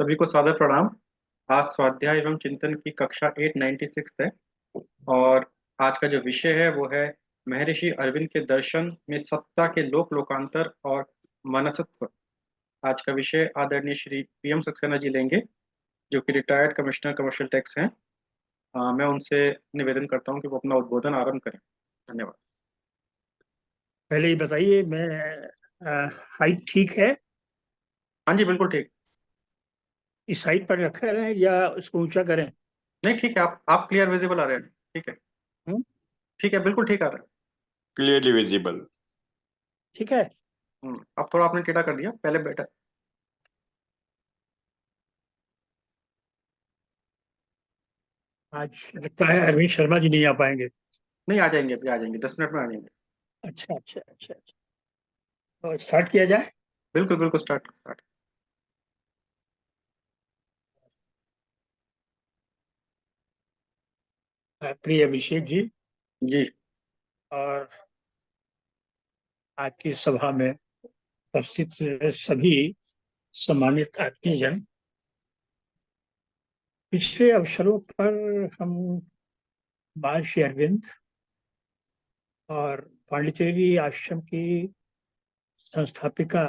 सभी को सादर प्रणाम। आज स्वाध्याय एवं चिंतन की कक्षा 896 है। और आज का जो विषय है वो है महर्षि अरविंद के दर्शन में सत्ता के लोक लोकांतर और मनसत्व। आज का विषय आदरणीय श्री PM सक्सेना जी लेंगे, जो कि रिटायर्ड कमिश्नर कमर्शियल टैक्स हैं। मैं उनसे निवेदन करता हूँ कि वो अपना उद्बोधन आरंभ करें। धन्यवाद। पहले ये बताइए, मैं हाइट ठीक है? हाँ जी, बिल्कुल ठीक। इस हाइट पर रखा है या उसको ऊंचा करें? नहीं, ठीक है। आप क्लियर विजिबल आ रहे हैं। ठीक है। हम्म, ठीक है, बिल्कुल ठीक आ रहा है। Clearly visible. ठीक है। अब थोड़ा आपने टेढ़ा कर दिया, पहले बेटर। आज लगता है अरविंद शर्मा जी नहीं आ पाएंगे। नहीं, आ जाएंगे, अभी आ जाएंगे, 10 मिनट में आ जाएंगे। अच्छा अच्छा अच्छा अच्छा। तो स्टार्ट किया जाए। बिल्कुल बिल्कुल, स्टार्ट स्टार्ट। प्रिय अभिषेक जी जी। और आज की सभा में उपस्थित सभी सम्मानित आत्मीयजन, पिछले अवसरों पर हम महर्षि अरविंद और पांडिचेरी आश्रम की संस्थापिका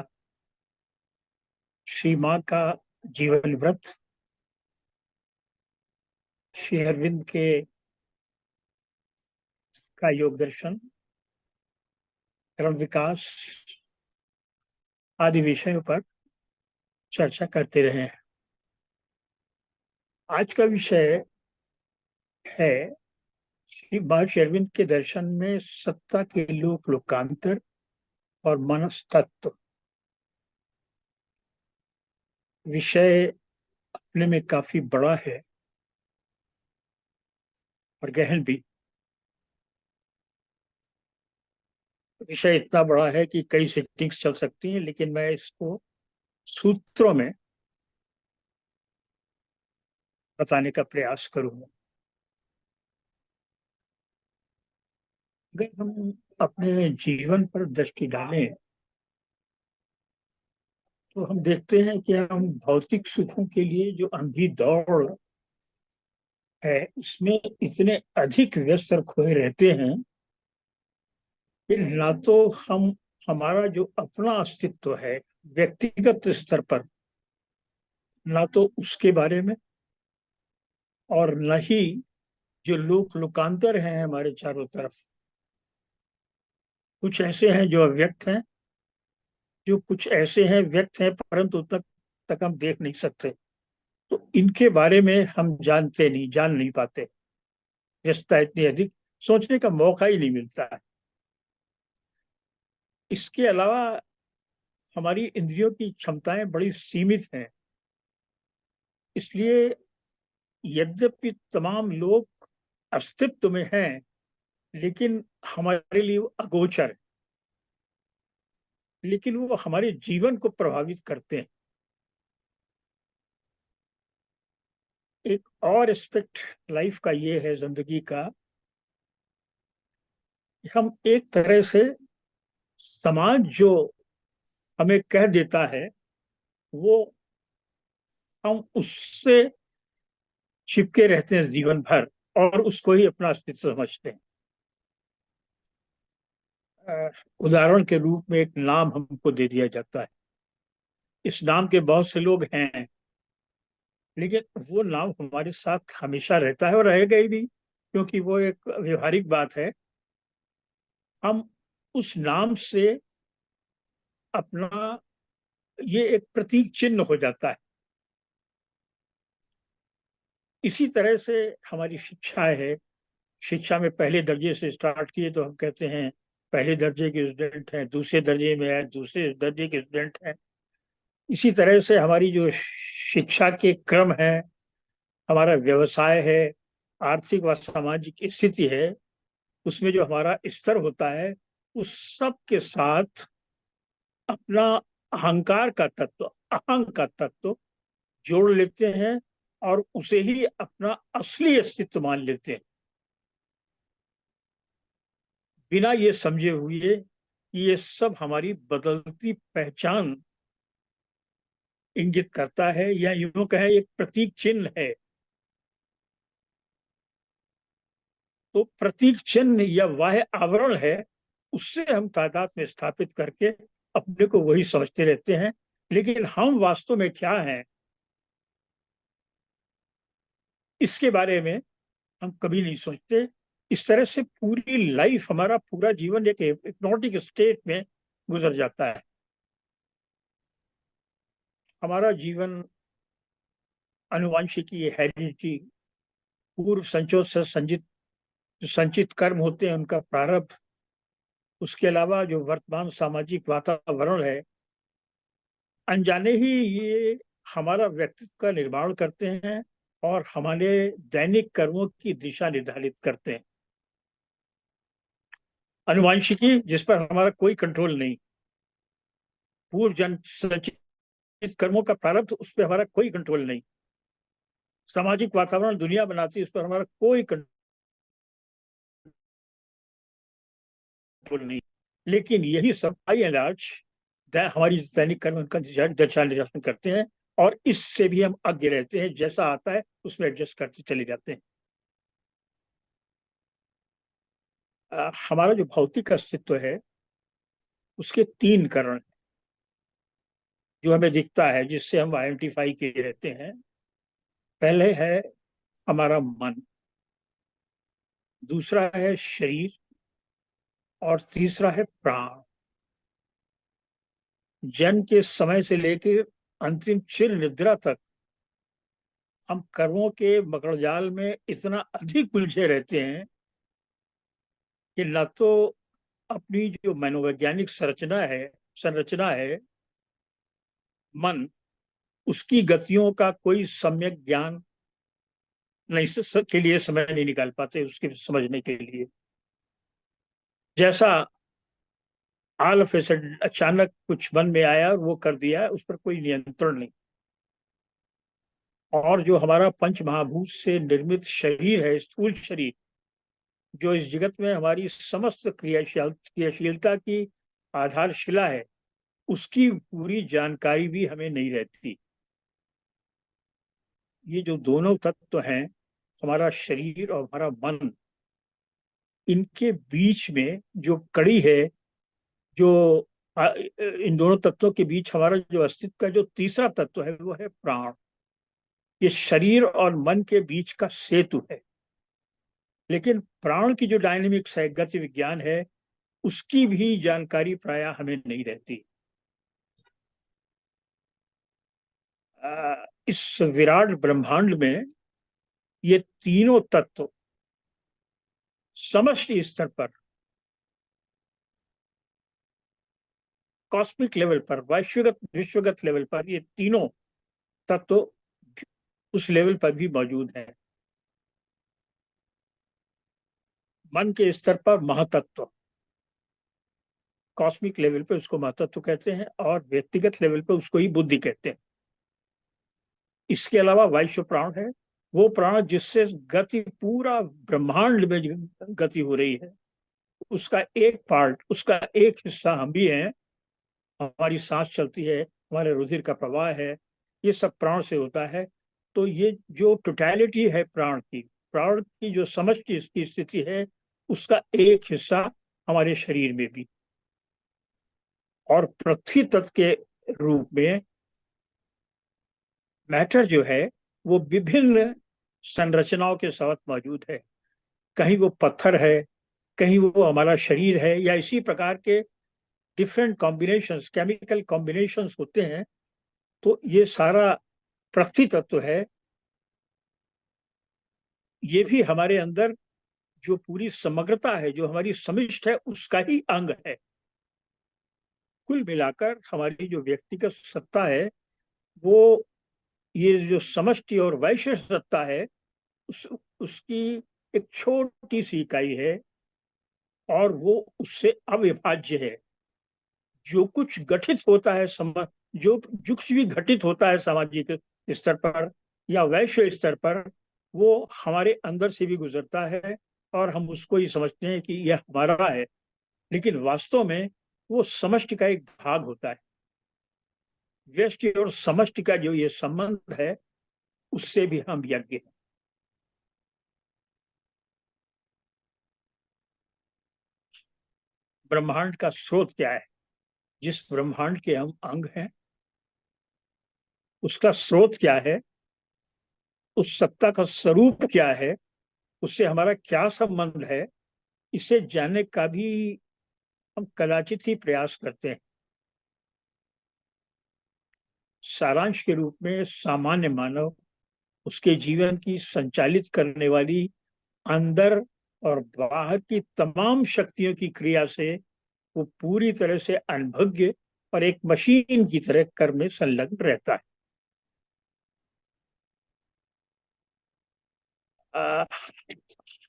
श्री माँ का जीवन व्रत, श्री अरविंद के का योग दर्शन, क्रम विकास आदि विषयों पर चर्चा करते रहे हैं। आज का विषय है श्री महर्षि अरविंद के दर्शन में सत्ता के लोक लोकांतर और मनस्तत्व। विषय अपने में काफी बड़ा है और गहन भी। विषय इतना बड़ा है कि कई सेटिंग्स चल सकती हैं, लेकिन मैं इसको सूत्रों में बताने का प्रयास करूंगा। अगर हम अपने जीवन पर दृष्टि डालें तो हम देखते हैं कि हम भौतिक सुखों के लिए जो अंधी दौड़ है उसमें इतने अधिक व्यस्त और खोए रहते हैं कि ना तो हम हमारा जो अपना अस्तित्व है व्यक्तिगत स्तर पर, ना तो उसके बारे में, और न ही जो लोक लोकांतर हैं हमारे चारों तरफ, कुछ ऐसे हैं जो अव्यक्त हैं, जो कुछ ऐसे हैं व्यक्त हैं परंतु तक तक हम देख नहीं सकते। तो इनके बारे में हम जान नहीं पाते। व्यस्तता इतनी अधिक, सोचने का मौका ही नहीं मिलता है। इसके अलावा हमारी इंद्रियों की क्षमताएं बड़ी सीमित हैं। इसलिए यद्यपि तमाम लोग अस्तित्व में हैं, लेकिन हमारे लिए वो अगोचर है, लेकिन वो हमारे जीवन को प्रभावित करते हैं। एक और एस्पेक्ट लाइफ का ये है, जिंदगी का, कि हम एक तरह से समाज जो हमें कह देता है वो हम उससे चिपके रहते हैं जीवन भर और उसको ही अपना अस्तित्व समझते हैं। उदाहरण के रूप में एक नाम हमको दे दिया जाता है। इस नाम के बहुत से लोग हैं, लेकिन वो नाम हमारे साथ हमेशा रहता है और रहेगा ही भी, क्योंकि वो एक व्यवहारिक बात है। हम उस नाम से अपना, ये एक प्रतीक चिन्ह हो जाता है। इसी तरह से हमारी शिक्षा है। शिक्षा में पहले दर्जे से स्टार्ट किए तो हम कहते हैं पहले दर्जे के स्टूडेंट हैं, दूसरे दर्जे में है दूसरे दर्जे के स्टूडेंट हैं। इसी तरह से हमारी जो शिक्षा के क्रम है, हमारा व्यवसाय है, आर्थिक व सामाजिक स्थिति है, उसमें जो हमारा स्तर होता है, उस सब के साथ अपना अहंकार का तत्व, अहंग का तत्व जोड़ लेते हैं और उसे ही अपना असली अस्तित्व मान लेते हैं, बिना ये समझे हुए कि ये सब हमारी बदलती पहचान इंगित करता है, या यूं कहें एक प्रतीक चिन्ह है। तो प्रतीक चिन्ह या बाह्य आवरण है, उससे हम तादाद में स्थापित करके अपने को वही समझते रहते हैं, लेकिन हम वास्तव में क्या हैं इसके बारे में हम कभी नहीं सोचते। इस तरह से पूरी लाइफ, हमारा पूरा जीवन एक हिप्नोटिक स्टेट में गुजर जाता है। हमारा जीवन आनुवंशिकी, हेरिडिटी, पूर्व संचों से संचित कर्म होते हैं, उनका प्रारब्ध, उसके अलावा जो वर्तमान सामाजिक वातावरण है, अनजाने ही ये हमारा व्यक्तित्व का निर्माण करते हैं और हमारे दैनिक कर्मों की दिशा निर्धारित करते हैं। आनुवंशिकी, जिस पर हमारा कोई कंट्रोल नहीं, पूर्व जन संचित कर्मों का प्रारब्ध, उस पर हमारा कोई कंट्रोल नहीं, सामाजिक वातावरण दुनिया बनाती है, उस पर हमारा कोई कंट्रोल नहीं, लेकिन यही सब बाय एंड लार्ज हमारी दैनिक कर्म उनका दिशा निर्देशन करते हैं, और इससे भी हम आगे रहते हैं, जैसा आता है उसमें एडजस्ट करते चले जाते हैं। हमारा जो भौतिक अस्तित्व है उसके 3 कारण जो हमें दिखता है, जिससे हम आइडेंटिफाई किए रहते हैं। पहले है हमारा मन, दूसरा है शरीर, और तीसरा है प्राण। जन्म के समय से लेकर अंतिम चिर निद्रा तक हम कर्मों के मकड़जाल में इतना अधिक उलझे रहते हैं कि न तो अपनी जो मनोवैज्ञानिक संरचना है मन, उसकी गतियों का कोई सम्यक ज्ञान नहीं के लिए समय नहीं निकाल पाते उसके समझने के लिए। जैसा ऑल ऑफ ए सडन अचानक कुछ मन में आया और वो कर दिया, उस पर कोई नियंत्रण नहीं। और जो हमारा पंच महाभूत से निर्मित शरीर है, स्थूल शरीर, जो इस जगत में हमारी समस्त क्रियाशीलता की आधारशिला है, उसकी पूरी जानकारी भी हमें नहीं रहती। ये जो दोनों तत्व हैं, हमारा शरीर और हमारा मन, इनके बीच में जो कड़ी है, जो इन दोनों तत्वों के बीच हमारा जो अस्तित्व का जो तीसरा तत्व है, वो है प्राण। ये शरीर और मन के बीच का सेतु है। लेकिन प्राण की जो डायनेमिक्स है, गति विज्ञान है, उसकी भी जानकारी प्रायः हमें नहीं रहती। इस विराट ब्रह्मांड में ये तीनों तत्व समष्टि स्तर पर, कॉस्मिक लेवल पर, विश्वगत लेवल पर, ये तीनों तत्व उस लेवल पर भी मौजूद है। मन के स्तर पर महातत्व, कॉस्मिक लेवल पे उसको महातत्व कहते हैं, और व्यक्तिगत लेवल पे उसको ही बुद्धि कहते हैं। इसके अलावा वैश्व प्राण है, वो प्राण जिससे गति पूरा ब्रह्मांड में गति हो रही है, उसका एक पार्ट, उसका एक हिस्सा हम भी हैं। हमारी सांस चलती है, हमारे रुधिर का प्रवाह है, ये सब प्राण से होता है। तो ये जो टोटलिटी है प्राण की जो समष्टि इसकी स्थिति है, उसका एक हिस्सा हमारे शरीर में भी। और पृथ्वी तत्व के रूप में मैटर जो है वो विभिन्न संरचनाओं के साथ मौजूद है। कहीं वो पत्थर है, कहीं वो हमारा शरीर है, या इसी प्रकार के डिफरेंट कॉम्बिनेशंस, केमिकल कॉम्बिनेशंस होते हैं। तो ये सारा पृथ्वी तत्व है, ये भी हमारे अंदर जो पूरी समग्रता है, जो हमारी समिष्ट है, उसका ही अंग है। कुल मिलाकर हमारी जो व्यक्तिगत सत्ता है, वो ये जो समष्टि और वैश्विक सत्ता है, उसकी एक छोटी सी इकाई है, और वो उससे अविभाज्य है। जो कुछ गठित होता है जो कुछ भी घटित होता है सामाजिक स्तर पर या वैश्विक स्तर पर, वो हमारे अंदर से भी गुजरता है, और हम उसको ही समझते हैं कि यह हमारा है, लेकिन वास्तव में वो समष्टि का एक भाग होता है। व्यष्टि और समष्टि का जो ये संबंध है, उससे भी हम यज्ञ हैं। ब्रह्मांड का स्रोत क्या है? जिस ब्रह्मांड के हम अंग हैं, उसका स्रोत क्या है, उस सत्ता का स्वरूप क्या है, उससे हमारा क्या संबंध है, इसे जानने का भी हम कदाचित ही प्रयास करते हैं। सारांश के रूप में सामान्य मानव उसके जीवन की संचालित करने वाली अंदर और बाहर की तमाम शक्तियों की क्रिया से वो पूरी तरह से अनभिज्ञ और एक मशीन की तरह कर्म में संलग्न रहता है।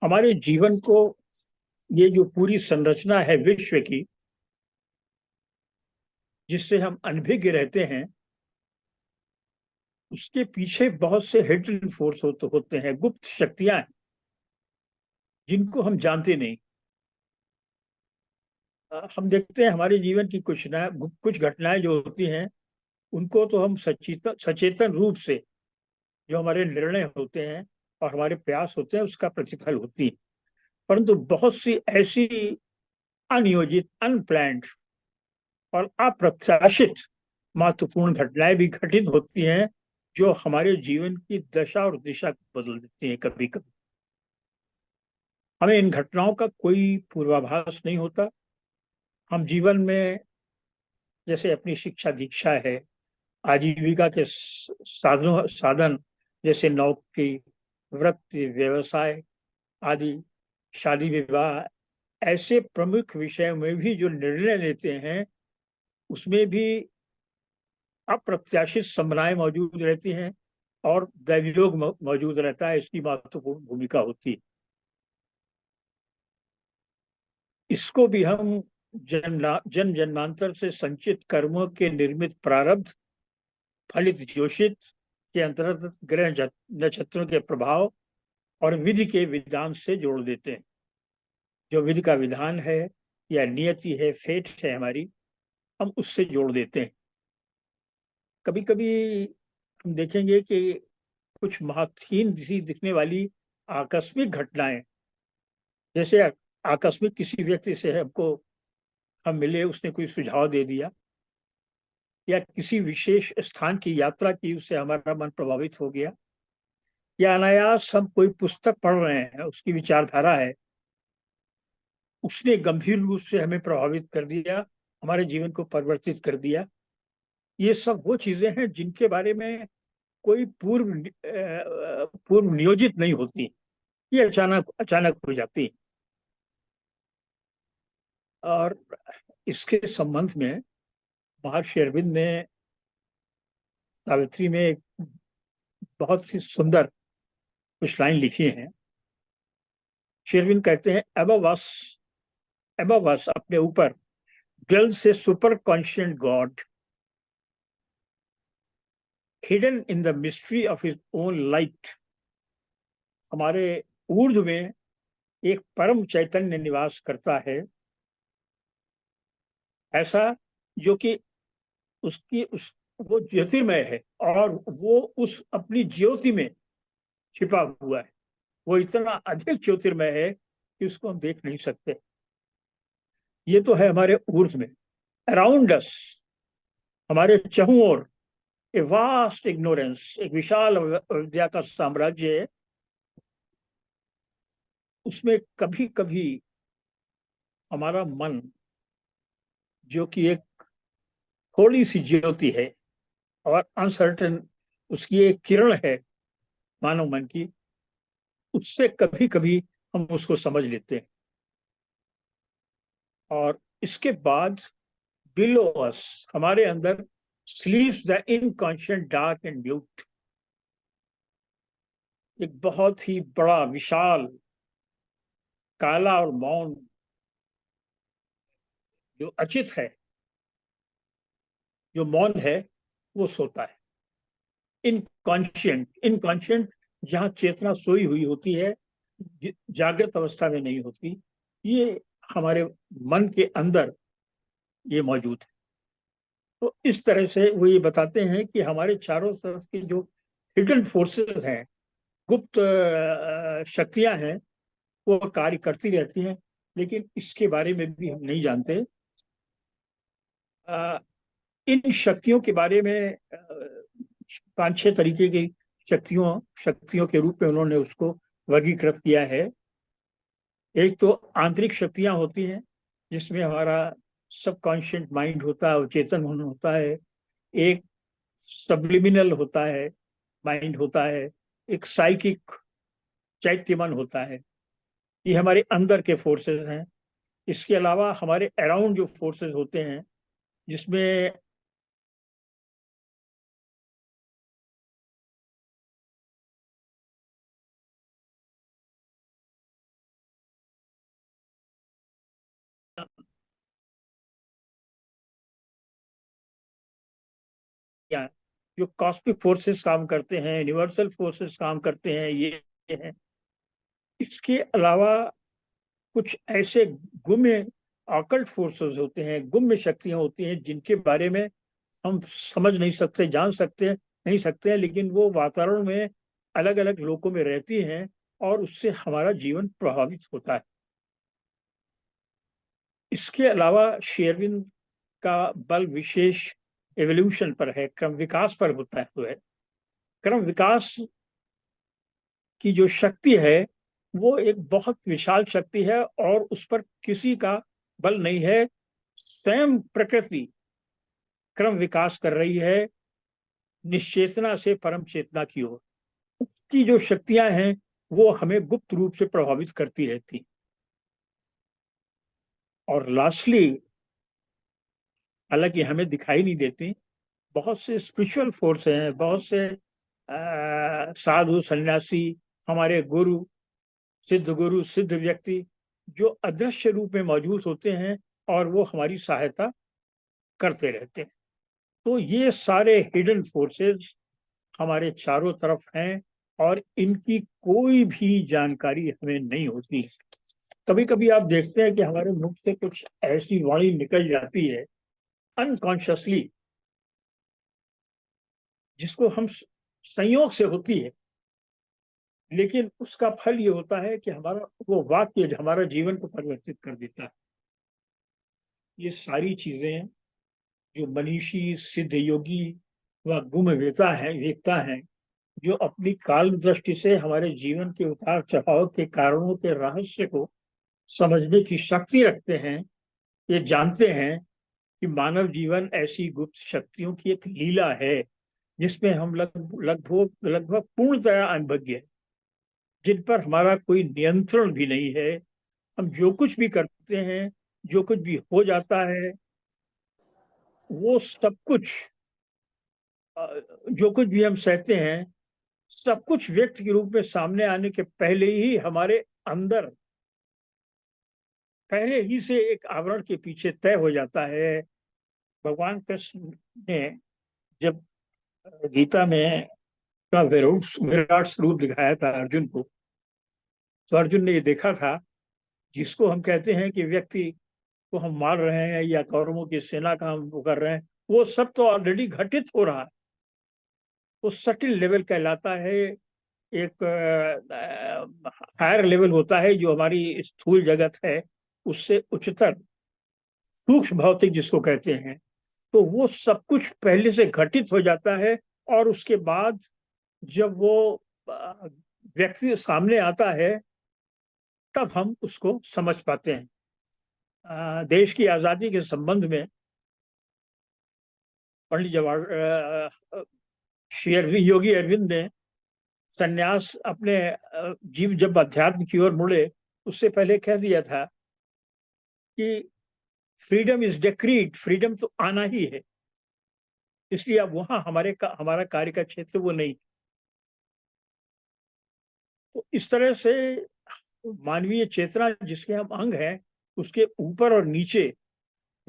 हमारे जीवन को ये जो पूरी संरचना है विश्व की, जिससे हम अनभिज्ञ रहते हैं, उसके पीछे बहुत से हिडन फोर्स होते हैं, गुप्त शक्तियां हैं, जिनको हम जानते नहीं। हम देखते हैं हमारे जीवन की कुछ घटनाएं जो होती हैं, उनको तो हम सचेतन रूप से, जो हमारे निर्णय होते हैं और हमारे प्रयास होते हैं, उसका प्रतिफल होती है। परंतु बहुत सी ऐसी अनियोजित, अनप्लैन्ड और अप्रत्याशित महत्वपूर्ण घटनाएं भी घटित होती हैं, जो हमारे जीवन की दशा और दिशा को बदल देती हैं। कभी कभी हमें इन घटनाओं का कोई पूर्वाभास नहीं होता। हम जीवन में, जैसे अपनी शिक्षा दीक्षा है, आजीविका के साधन जैसे नौकरी, वृत्ति, व्यवसाय आदि, शादी विवाह, ऐसे प्रमुख विषयों में भी जो निर्णय लेते हैं, उसमें भी अप्रत्याशित संभावनाएं मौजूद रहती हैं और दैवयोग मौजूद रहता है। इसकी महत्वपूर्ण भूमिका होती है। इसको भी हम जन्मांतर से संचित कर्मों के निर्मित प्रारब्ध, फलित जोषित के अंतर्गत ग्रह नक्षत्रों के प्रभाव और विधि के विधान से जोड़ देते हैं। जो विधि का विधान है या नियति है, फेट है हमारी, हम उससे जोड़ देते हैं। कभी कभी हम देखेंगे कि कुछ महत्वहीन सी दिखने वाली आकस्मिक घटनाएं, जैसे आकस्मिक किसी व्यक्ति से हमको हम मिले, उसने कोई सुझाव दे दिया, या किसी विशेष स्थान की यात्रा की, उससे हमारा मन प्रभावित हो गया, या अनायास हम कोई पुस्तक पढ़ रहे हैं, उसकी विचारधारा है, उसने गंभीर रूप से हमें प्रभावित कर दिया, हमारे जीवन को परिवर्तित कर दिया। ये सब वो चीजें हैं जिनके बारे में कोई पूर्व नियोजित नहीं होती, ये अचानक अचानक हो जाती। और इसके संबंध में महर्षि अरविंद ने सावित्री में एक बहुत सी सुंदर कुछ लाइन लिखी हैं। श्री अरविंद कहते हैं, above us, अपने ऊपर, dwells a super conscient God, hidden in the mystery of his own light। हमारे ऊर्ध्व में एक परम चैतन्य निवास करता है, ऐसा जो कि वो ज्योतिर्मय है, और वो उस अपनी ज्योति में छिपा हुआ है। वो इतना अधिक ज्योतिर्मय है कि उसको हम देख नहीं सकते। ये तो है हमारे ऊर्ध्व में। अराउंड अस, हमारे चहुं ओर, ए वास्ट इग्नोरेंस, एक विशाल अविद्या का साम्राज्य है। उसमें कभी कभी हमारा मन, जो कि एक थोड़ी सी ज्योति है और अनसर्टेन उसकी एक किरण है मानव मन की, उससे कभी कभी हम उसको समझ लेते हैं। और इसके बाद बिलो अस, हमारे अंदर, स्लीप्स the inconscient dark and mute, एक बहुत ही बड़ा, विशाल, काला और मौन जो अचित है, जो मौन है, वो सोता है। इनकॉन्शियंट जहाँ चेतना सोई हुई होती है, जागृत अवस्था में नहीं होती, ये हमारे मन के अंदर ये मौजूद है। तो इस तरह से वो ये बताते हैं कि हमारे चारों तरफ की जो हिडन फोर्सेस हैं, गुप्त शक्तियां हैं, वो कार्य करती रहती हैं, लेकिन इसके बारे में भी हम नहीं जानते। इन शक्तियों के बारे में 5-6 तरीके की शक्तियों के रूप में उन्होंने उसको वर्गीकृत किया है। एक तो आंतरिक शक्तियां होती हैं, जिसमें हमारा सबकॉन्शियस माइंड होता है, चेतन मन होता है। एक सब्लिमिनल होता है, माइंड होता है। एक साइकिक चैत्य मन होता है। ये हमारे अंदर के फोर्सेस हैं। इसके अलावा हमारे अराउंड जो फोर्सेस होते हैं, जिसमें जो कॉस्मिक फोर्सेस काम करते हैं, यूनिवर्सल फोर्सेस काम करते हैं, ये हैं। इसके अलावा कुछ ऐसे गुम्य ऑकल्ट फोर्सेस होते हैं, गुम्य शक्तियां होती हैं, जिनके बारे में हम समझ नहीं सकते, जान सकते नहीं सकते हैं, लेकिन वो वातावरण में अलग अलग लोकों में रहती हैं और उससे हमारा जीवन प्रभावित होता है। इसके अलावा शेरविन का बल विशेष एवोल्यूशन पर है, क्रम विकास पर होता है। तो है क्रम विकास की जो शक्ति है, वो एक बहुत विशाल शक्ति है और उस पर किसी का बल नहीं है। स्वयं प्रकृति क्रम विकास कर रही है निश्चेतना से परम चेतना की ओर। उसकी जो शक्तियां हैं, वो हमें गुप्त रूप से प्रभावित करती रहती। और लास्टली, हालांकि हमें दिखाई नहीं देती, बहुत से स्पिरिचुअल फोर्स हैं, बहुत से साधु सन्यासी, हमारे गुरु सिद्ध व्यक्ति, जो अदृश्य रूप में मौजूद होते हैं और वो हमारी सहायता करते रहते हैं। तो ये सारे हिडन फोर्सेस हमारे चारों तरफ हैं और इनकी कोई भी जानकारी हमें नहीं होती। कभी कभी आप देखते हैं कि हमारे मुख से कुछ ऐसी वाणी निकल जाती है अनकॉन्शियसली, जिसको हम संयोग से होती है, लेकिन उसका फल ये होता है कि हमारा वो वाक्य हमारा जीवन को परिवर्तित कर देता है। ये सारी चीजें जो मनीषी सिद्ध योगी व वेत्ता है, जो अपनी काल दृष्टि से हमारे जीवन के उतार चढ़ाव के कारणों के रहस्य को समझने की शक्ति रखते हैं, ये जानते हैं कि मानव जीवन ऐसी गुप्त शक्तियों की एक लीला है, जिसमें हम लगभग लगभग पूर्णतया अनभिज्ञ हैं, जिन पर हमारा कोई नियंत्रण भी नहीं है। हम जो कुछ भी करते हैं, जो कुछ भी हो जाता है, वो सब कुछ, जो कुछ भी हम सहते हैं, सब कुछ व्यक्ति के रूप में सामने आने के पहले ही हमारे अंदर पहले ही से एक आवरण के पीछे तय हो जाता है। भगवान कृष्ण ने जब गीता में का विराट स्वरूप दिखाया था अर्जुन को, तो अर्जुन ने ये देखा था, जिसको हम कहते हैं कि व्यक्ति को हम मार रहे हैं या कौरवों की सेना का हम वो कर रहे हैं, वो सब तो ऑलरेडी घटित हो रहा है। वो सटिल लेवल कहलाता है। एक हायर लेवल होता है जो हमारी स्थूल जगत है, उससे उच्चतर सूक्ष्म भौतिक जिसको कहते हैं। तो वो सब कुछ पहले से घटित हो जाता है और उसके बाद जब वो व्यक्ति सामने आता है, तब हम उसको समझ पाते हैं। देश की आज़ादी के संबंध में पंडित जवाहर श्री योगी अरविंद ने सन्यास अपने जीव जब अध्यात्म की ओर मुड़े, उससे पहले कह दिया था कि फ्रीडम इज डिक्रीड, फ्रीडम तो आना ही है। इसलिए अब वहां हमारा कार्य का क्षेत्र वो नहीं। तो इस तरह से मानवीय चेतना जिसके हम अंग हैं, उसके ऊपर और नीचे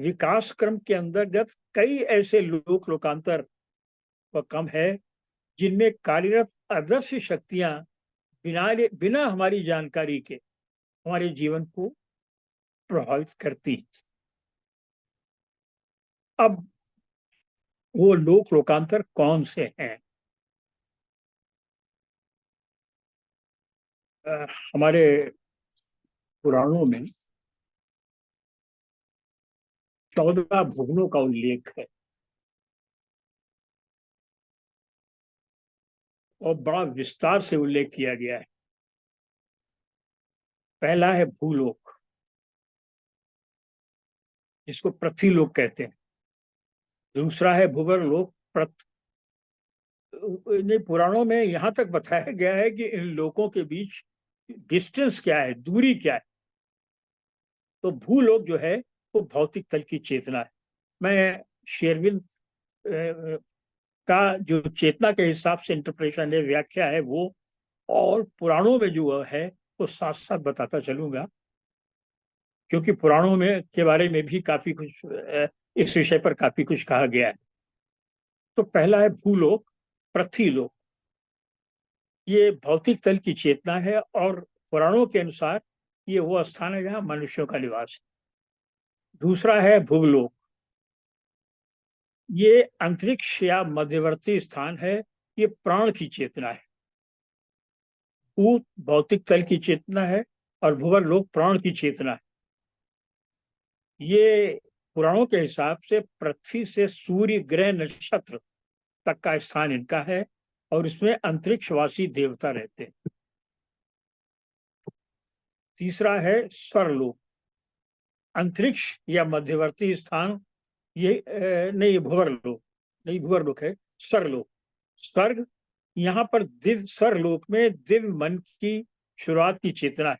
विकास क्रम के अंतर्गत कई ऐसे लोकांतर व कम है, जिनमें कार्यरत अदृश्य शक्तियां बिना बिना हमारी जानकारी के हमारे जीवन को प्रभावित करती। अब वो लोक लोकांतर कौन से हैं? हमारे पुराणों में 14 भुवनों का उल्लेख है और बड़ा विस्तार से उल्लेख किया गया है। पहला है भूलोक, जिसको पृथ्वीलोक कहते हैं। दूसरा है भूवर्लोक। पुराणों में यहाँ तक बताया गया है कि इन लोकों के बीच डिस्टेंस क्या है, दूरी क्या है। तो भूलोक जो है वो भौतिक तल की चेतना है। मैं शेरविन का जो चेतना के हिसाब से इंटरप्रेशन है, व्याख्या है, वो और पुराणों में जो है वो साथ साथ बताता चलूंगा, क्योंकि पुराणों में के बारे में भी काफी कुछ इस विषय पर काफी कुछ कहा गया है। तो पहला है भूलोक, पृथ्वीलोक। ये भौतिक तल की चेतना है और पुराणों के अनुसार ये वो स्थान है जहाँ मनुष्यों का निवास है। दूसरा है भूलोक। ये अंतरिक्ष या मध्यवर्ती स्थान है। ये प्राण की चेतना है। भूत भौतिक तल की चेतना है और भूवर लोक प्राण की चेतना है। ये पुराणों के हिसाब से पृथ्वी से सूर्य, ग्रह, नक्षत्र तक का स्थान इनका है और इसमें अंतरिक्षवासी देवता रहते हैं। तीसरा है स्वरलोक, अंतरिक्ष या मध्यवर्ती स्थान। ये नहीं, भूवर्लोक नहीं, भूवर्लोक है स्वरलोक। स्वर्ग, यहाँ पर दिव्य स्वरलोक में दिव्य मन की शुरुआत की चेतना है।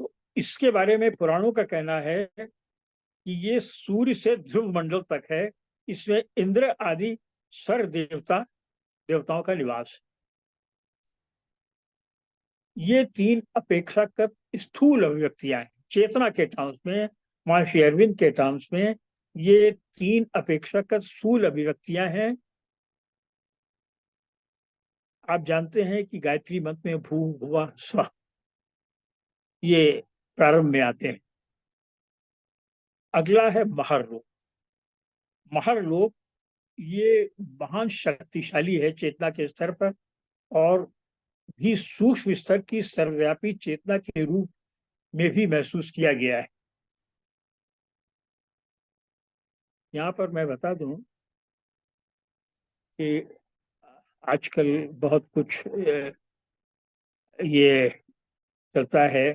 तो इसके बारे में पुराणों का कहना है कि ये सूर्य से ध्रुव मंडल तक है। इसमें इंद्र आदि स्वर्ग देवताओं का निवास। ये तीन अपेक्षाकृत स्थूल अभिव्यक्तियां हैं चेतना के टर्म्स में। महर्षि अरविंद के टर्म्स में ये तीन अपेक्षाकृत स्थूल अभिव्यक्तियां हैं। आप जानते हैं कि गायत्री मंत्र में भू भुवा स्व ये प्रारंभ में आते हैं। अगला है महरलोक। महरलोक ये महान शक्तिशाली है चेतना के स्तर पर और भी सूक्ष्म स्तर की सर्वव्यापी चेतना के रूप में भी महसूस किया गया है। यहाँ पर मैं बता दूं कि आजकल बहुत कुछ ये चलता है,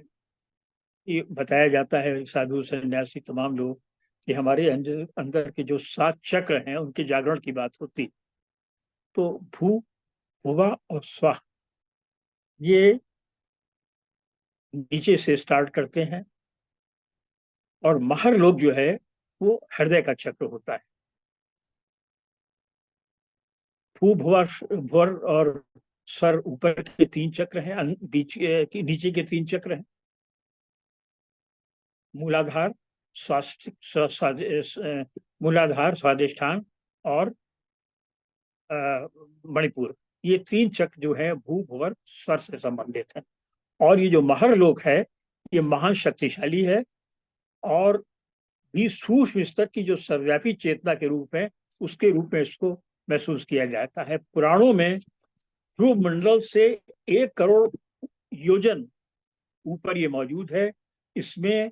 ये बताया जाता है, साधु सन्यासी तमाम लोग, कि हमारे अंदर अंदर के जो 7 चक्र हैं उनके जागरण की बात होती। तो भू, भुवा और स्वा ये नीचे से स्टार्ट करते हैं और महरलोक जो है वो हृदय का चक्र होता है। भू भुवा भुवर और स्वर ऊपर के 3 चक्र हैं, बीच के नीचे के 3 चक्र हैं। मूलाधार, मूलाधार, स्वादिष्ठान और मणिपुर, ये 3 चक्र जो है भू भुवर स्वर से संबंधित है। और ये जो महरलोक है ये महान शक्तिशाली है और भी सूक्ष्म स्तर की जो सर्वव्यापी चेतना के रूप है उसके रूप में इसको महसूस किया जाता है। पुराणों में ध्रुव मंडल से 1 करोड़ योजन ऊपर ये मौजूद है। इसमें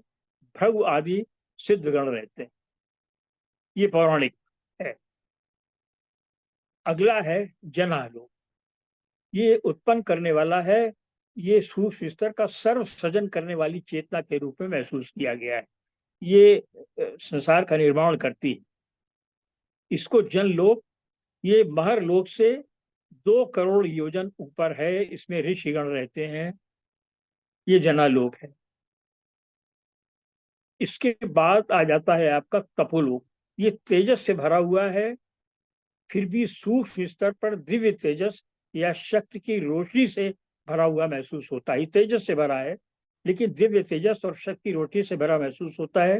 भृगु आदि सिद्धगण रहते हैं। ये पौराणिक है। अगला है जनालोक। ये उत्पन्न करने वाला है। ये सूक्ष्म स्तर का सर्व सृजन करने वाली चेतना के रूप में महसूस किया गया है। ये संसार का निर्माण करती है। इसको जनलोक, ये महरलोक से 2 करोड़ योजन ऊपर है। इसमें ऋषिगण रहते हैं। ये जनालोक है। इसके बाद आ जाता है आपका तपोलोक। ये तेजस से भरा हुआ है, फिर भी सूक्ष्म स्तर पर दिव्य तेजस या शक्ति की रोशनी से भरा हुआ महसूस होता है। तेजस से भरा है लेकिन दिव्य तेजस और शक्ति रोशनी से भरा महसूस होता है।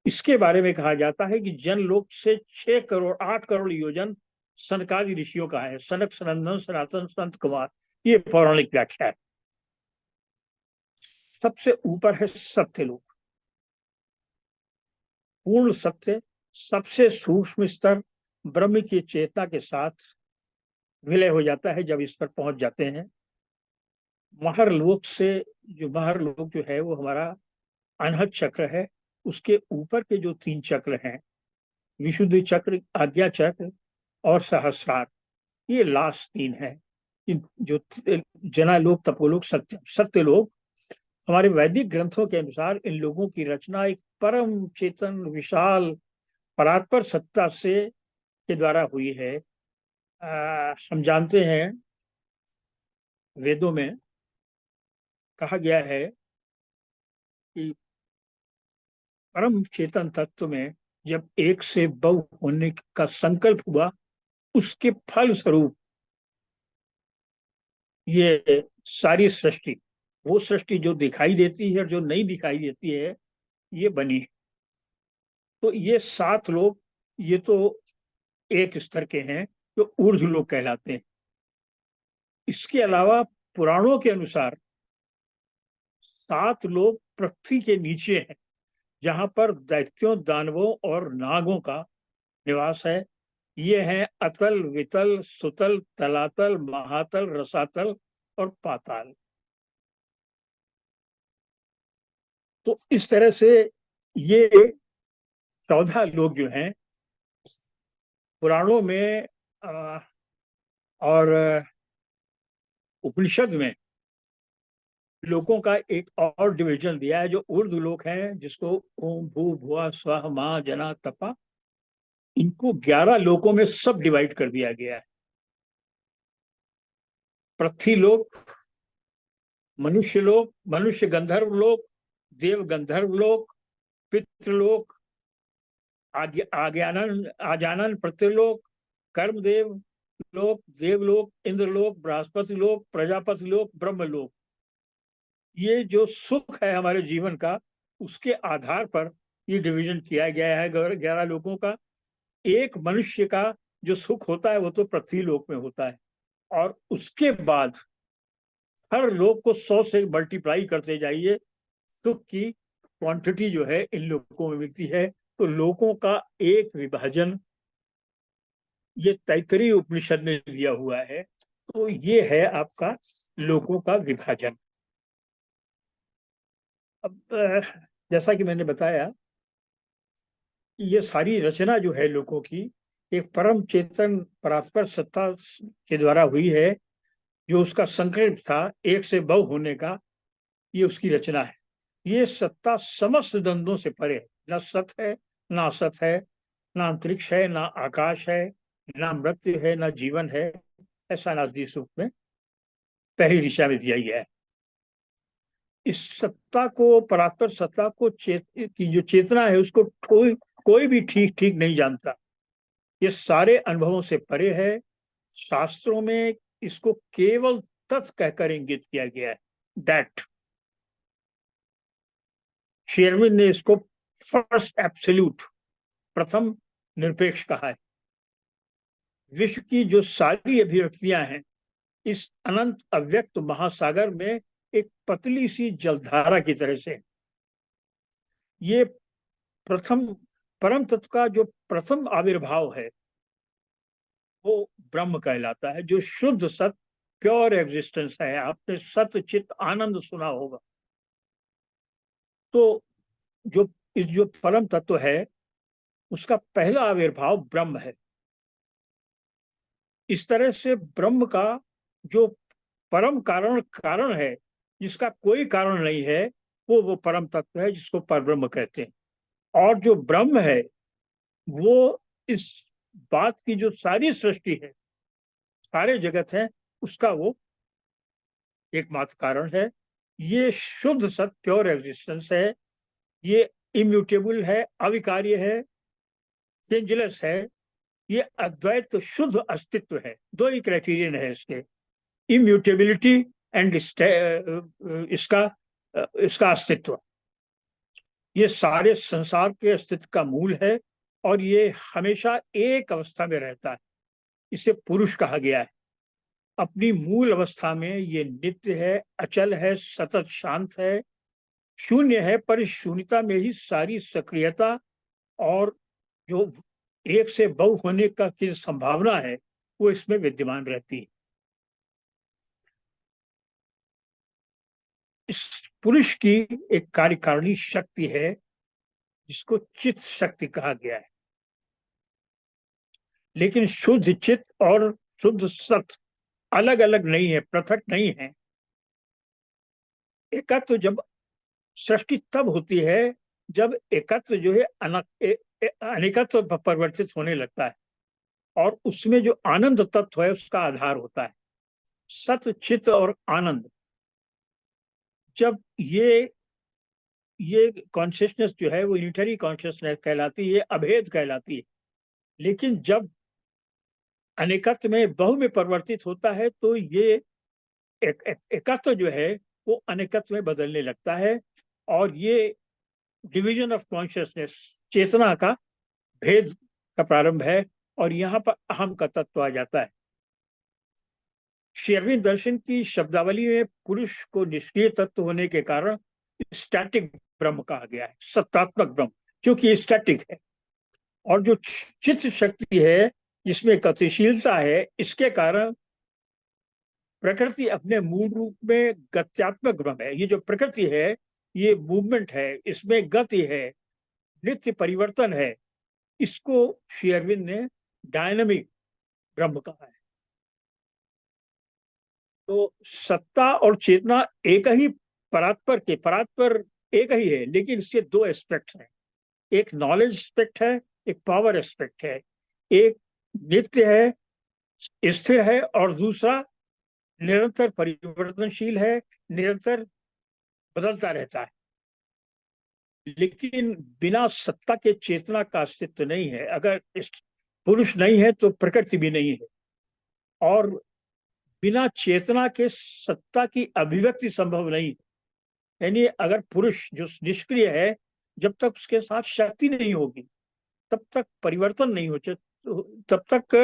इसके बारे में कहा जाता है कि जनलोक से 6 करोड़ 8 करोड़ योजन सनकादि ऋषियों का है। सनक, सनंदन, सनातन, संत कुमार, ये पौराणिक व्याख्या है। सबसे ऊपर है सत्यलोक। पूर्ण सत्य, सबसे सूक्ष्म स्तर ब्रह्म की चेतना के साथ विलय हो जाता है जब इस पर पहुंच जाते हैं। महरलोक जो है वो हमारा अनहद चक्र है। उसके ऊपर के जो 3 चक्र हैं, विशुद्धि चक्र, आज्ञा चक्र और सहस्रार, ये लास्ट 3 है। जो जनालोक, तपोलोक, सत्यलोक, हमारे वैदिक ग्रंथों के अनुसार इन लोगों की रचना एक परम चेतन विशाल परात्पर सत्ता से के द्वारा हुई है। हम जानते हैं वेदों में कहा गया है कि परम चेतन तत्व में जब एक से बहु होने का संकल्प हुआ, उसके फल स्वरूप ये सारी सृष्टि, वो सृष्टि जो दिखाई देती है और जो नहीं दिखाई देती है, ये बनी। तो ये 7 लोग, ये तो एक स्तर के हैं जो ऊर्ध्व लोग कहलाते हैं। इसके अलावा पुराणों के अनुसार 7 लोग पृथ्वी के नीचे हैं, जहां पर दैत्यों, दानवों और नागों का निवास है। ये हैं अतल, वितल, सुतल, तलातल, महातल, रसातल और पाताल। तो इस तरह से ये 14 लोग जो हैं पुराणों में और उपनिषद में लोगों का एक और डिवीजन दिया है जो ऊर्ध्व लोक हैं, जिसको ओम भू भुआ स्वः मा जना तपा, इनको 11 लोकों में सब डिवाइड कर दिया गया है। पृथ्वी लोक, मनुष्य लोक, मनुष्य गंधर्व लोक, देव गंधर्व लोक, पितृलोक, आजानन पृथ्वीलोक, कर्मदेव लोक, देवलोक, इंद्रलोक, बृहस्पति लोक, प्रजापति लोक, ब्रह्मलोक। ये जो सुख है हमारे जीवन का, उसके आधार पर ये डिवीजन किया गया है 11 लोगों का। एक मनुष्य का जो सुख होता है वो तो पृथ्वी लोक में होता है, और उसके बाद हर लोक को 100 से मल्टीप्लाई करते जाइए, सुख की क्वांटिटी जो है इन लोगों में मिलती है। तो लोकों का एक विभाजन ये तैत्तरीय उपनिषद में दिया हुआ है। तो ये है आपका लोकों का विभाजन। अब जैसा कि मैंने बताया, ये सारी रचना जो है लोगों की एक परम चेतन परात्पर सत्ता के द्वारा हुई है, जो उसका संकल्प था एक से बहु होने का, ये उसकी रचना है। ये सत्ता समस्त द्वंद्वों से परे है, न सत है, ना असत है, ना अंतरिक्ष है, ना आकाश है, ना मृत्यु है, ना जीवन है। ऐसा नारदी सूक्त में पहली दिशा में दिया गया है। इस सत्ता को, परात्पर सत्ता को, की जो चेतना है, उसको कोई भी ठीक नहीं जानता। ये सारे अनुभवों से परे है। शास्त्रों में इसको केवल तत् कहकर इंगित किया गया है, दैट। शेरविन ने इसको फर्स्ट एब्सोल्यूट, प्रथम निरपेक्ष कहा है। विश्व की जो सारी अभिव्यक्तियां हैं इस अनंत अव्यक्त महासागर में एक पतली सी जलधारा की तरह से, ये प्रथम परम तत्व का जो प्रथम आविर्भाव है वो ब्रह्म कहलाता है, जो शुद्ध सत, प्योर एग्जिस्टेंस है। आपने सत चित आनंद सुना होगा। तो जो परम तत्व है उसका पहला आविर्भाव ब्रह्म है। इस तरह से ब्रह्म का जो परम कारण है, जिसका कोई कारण नहीं है, वो परम तत्व है जिसको परब्रह्म कहते हैं। और जो ब्रह्म है वो इस बात की जो सारी सृष्टि है, सारे जगत है, उसका वो एकमात्र कारण है। ये शुद्ध सत्य, प्योर एग्जिस्टेंस है। ये इम्यूटेबल है, अविकार्य है, चेंजलेस है। ये अद्वैत शुद्ध अस्तित्व है। 2 ही क्राइटेरियन है इसके, इम्यूटेबिलिटी एंड इसका अस्तित्व। ये सारे संसार के अस्तित्व का मूल है, और ये हमेशा एक अवस्था में रहता है। इसे पुरुष कहा गया है। अपनी मूल अवस्था में ये नित्य है, अचल है, सतत शांत है, शून्य है, पर इस शून्यता में ही सारी सक्रियता और जो एक से बहु होने का की संभावना है वो इसमें विद्यमान रहती है। इस पुरुष की एक कार्यकारिणी शक्ति है जिसको चित्त शक्ति कहा गया है। लेकिन शुद्ध चित्त और शुद्ध सत्य अलग अलग नहीं है, पृथक नहीं है। एकत्व जब सृष्टि तब होती है जब एकत्व जो है अनेकत्व पर परिवर्तित होने लगता है और उसमें जो आनंद तत्व है उसका आधार होता है। सत्य, चित्त और आनंद, जब ये कॉन्शियसनेस जो है वो यूनिटरी कॉन्शियसनेस कहलाती है, अभेद कहलाती है। लेकिन जब अनेकत्व में बहु में परिवर्तित होता है तो ये एकत्व जो है वो अनेकत्व में बदलने लगता है और ये डिवीजन ऑफ कॉन्शियसनेस, चेतना का भेद का प्रारंभ है और यहाँ पर अहम का तत्व आ जाता है। श्री अरविंद दर्शन की शब्दावली में पुरुष को निष्क्रिय तत्व होने के कारण स्टैटिक ब्रह्म कहा गया है, सत्तात्मक ब्रह्म, क्योंकि ये स्टैटिक है। और जो चित्त शक्ति है जिसमें गतिशीलता है, इसके कारण प्रकृति अपने मूल रूप में गत्यात्मक ब्रह्म है। ये जो प्रकृति है ये मूवमेंट है, इसमें गति है, नित्य परिवर्तन है। इसको श्री अरविंद ने डायनामिक ब्रह्म कहा है। तो सत्ता और चेतना एक ही परात्पर एक ही है, लेकिन इसके दो एस्पेक्ट हैं। एक नॉलेज एस्पेक्ट है, एक पावर एस्पेक्ट है। एक नित्य है, स्थिर है और दूसरा निरंतर परिवर्तनशील है, निरंतर बदलता रहता है। लेकिन बिना सत्ता के चेतना का अस्तित्व नहीं है। अगर पुरुष नहीं है तो प्रकृति भी नहीं है और बिना चेतना के सत्ता की अभिव्यक्ति संभव नहीं। यानी अगर पुरुष जो निष्क्रिय है, जब तक उसके साथ शक्ति नहीं होगी तब तक परिवर्तन नहीं हो, तब तक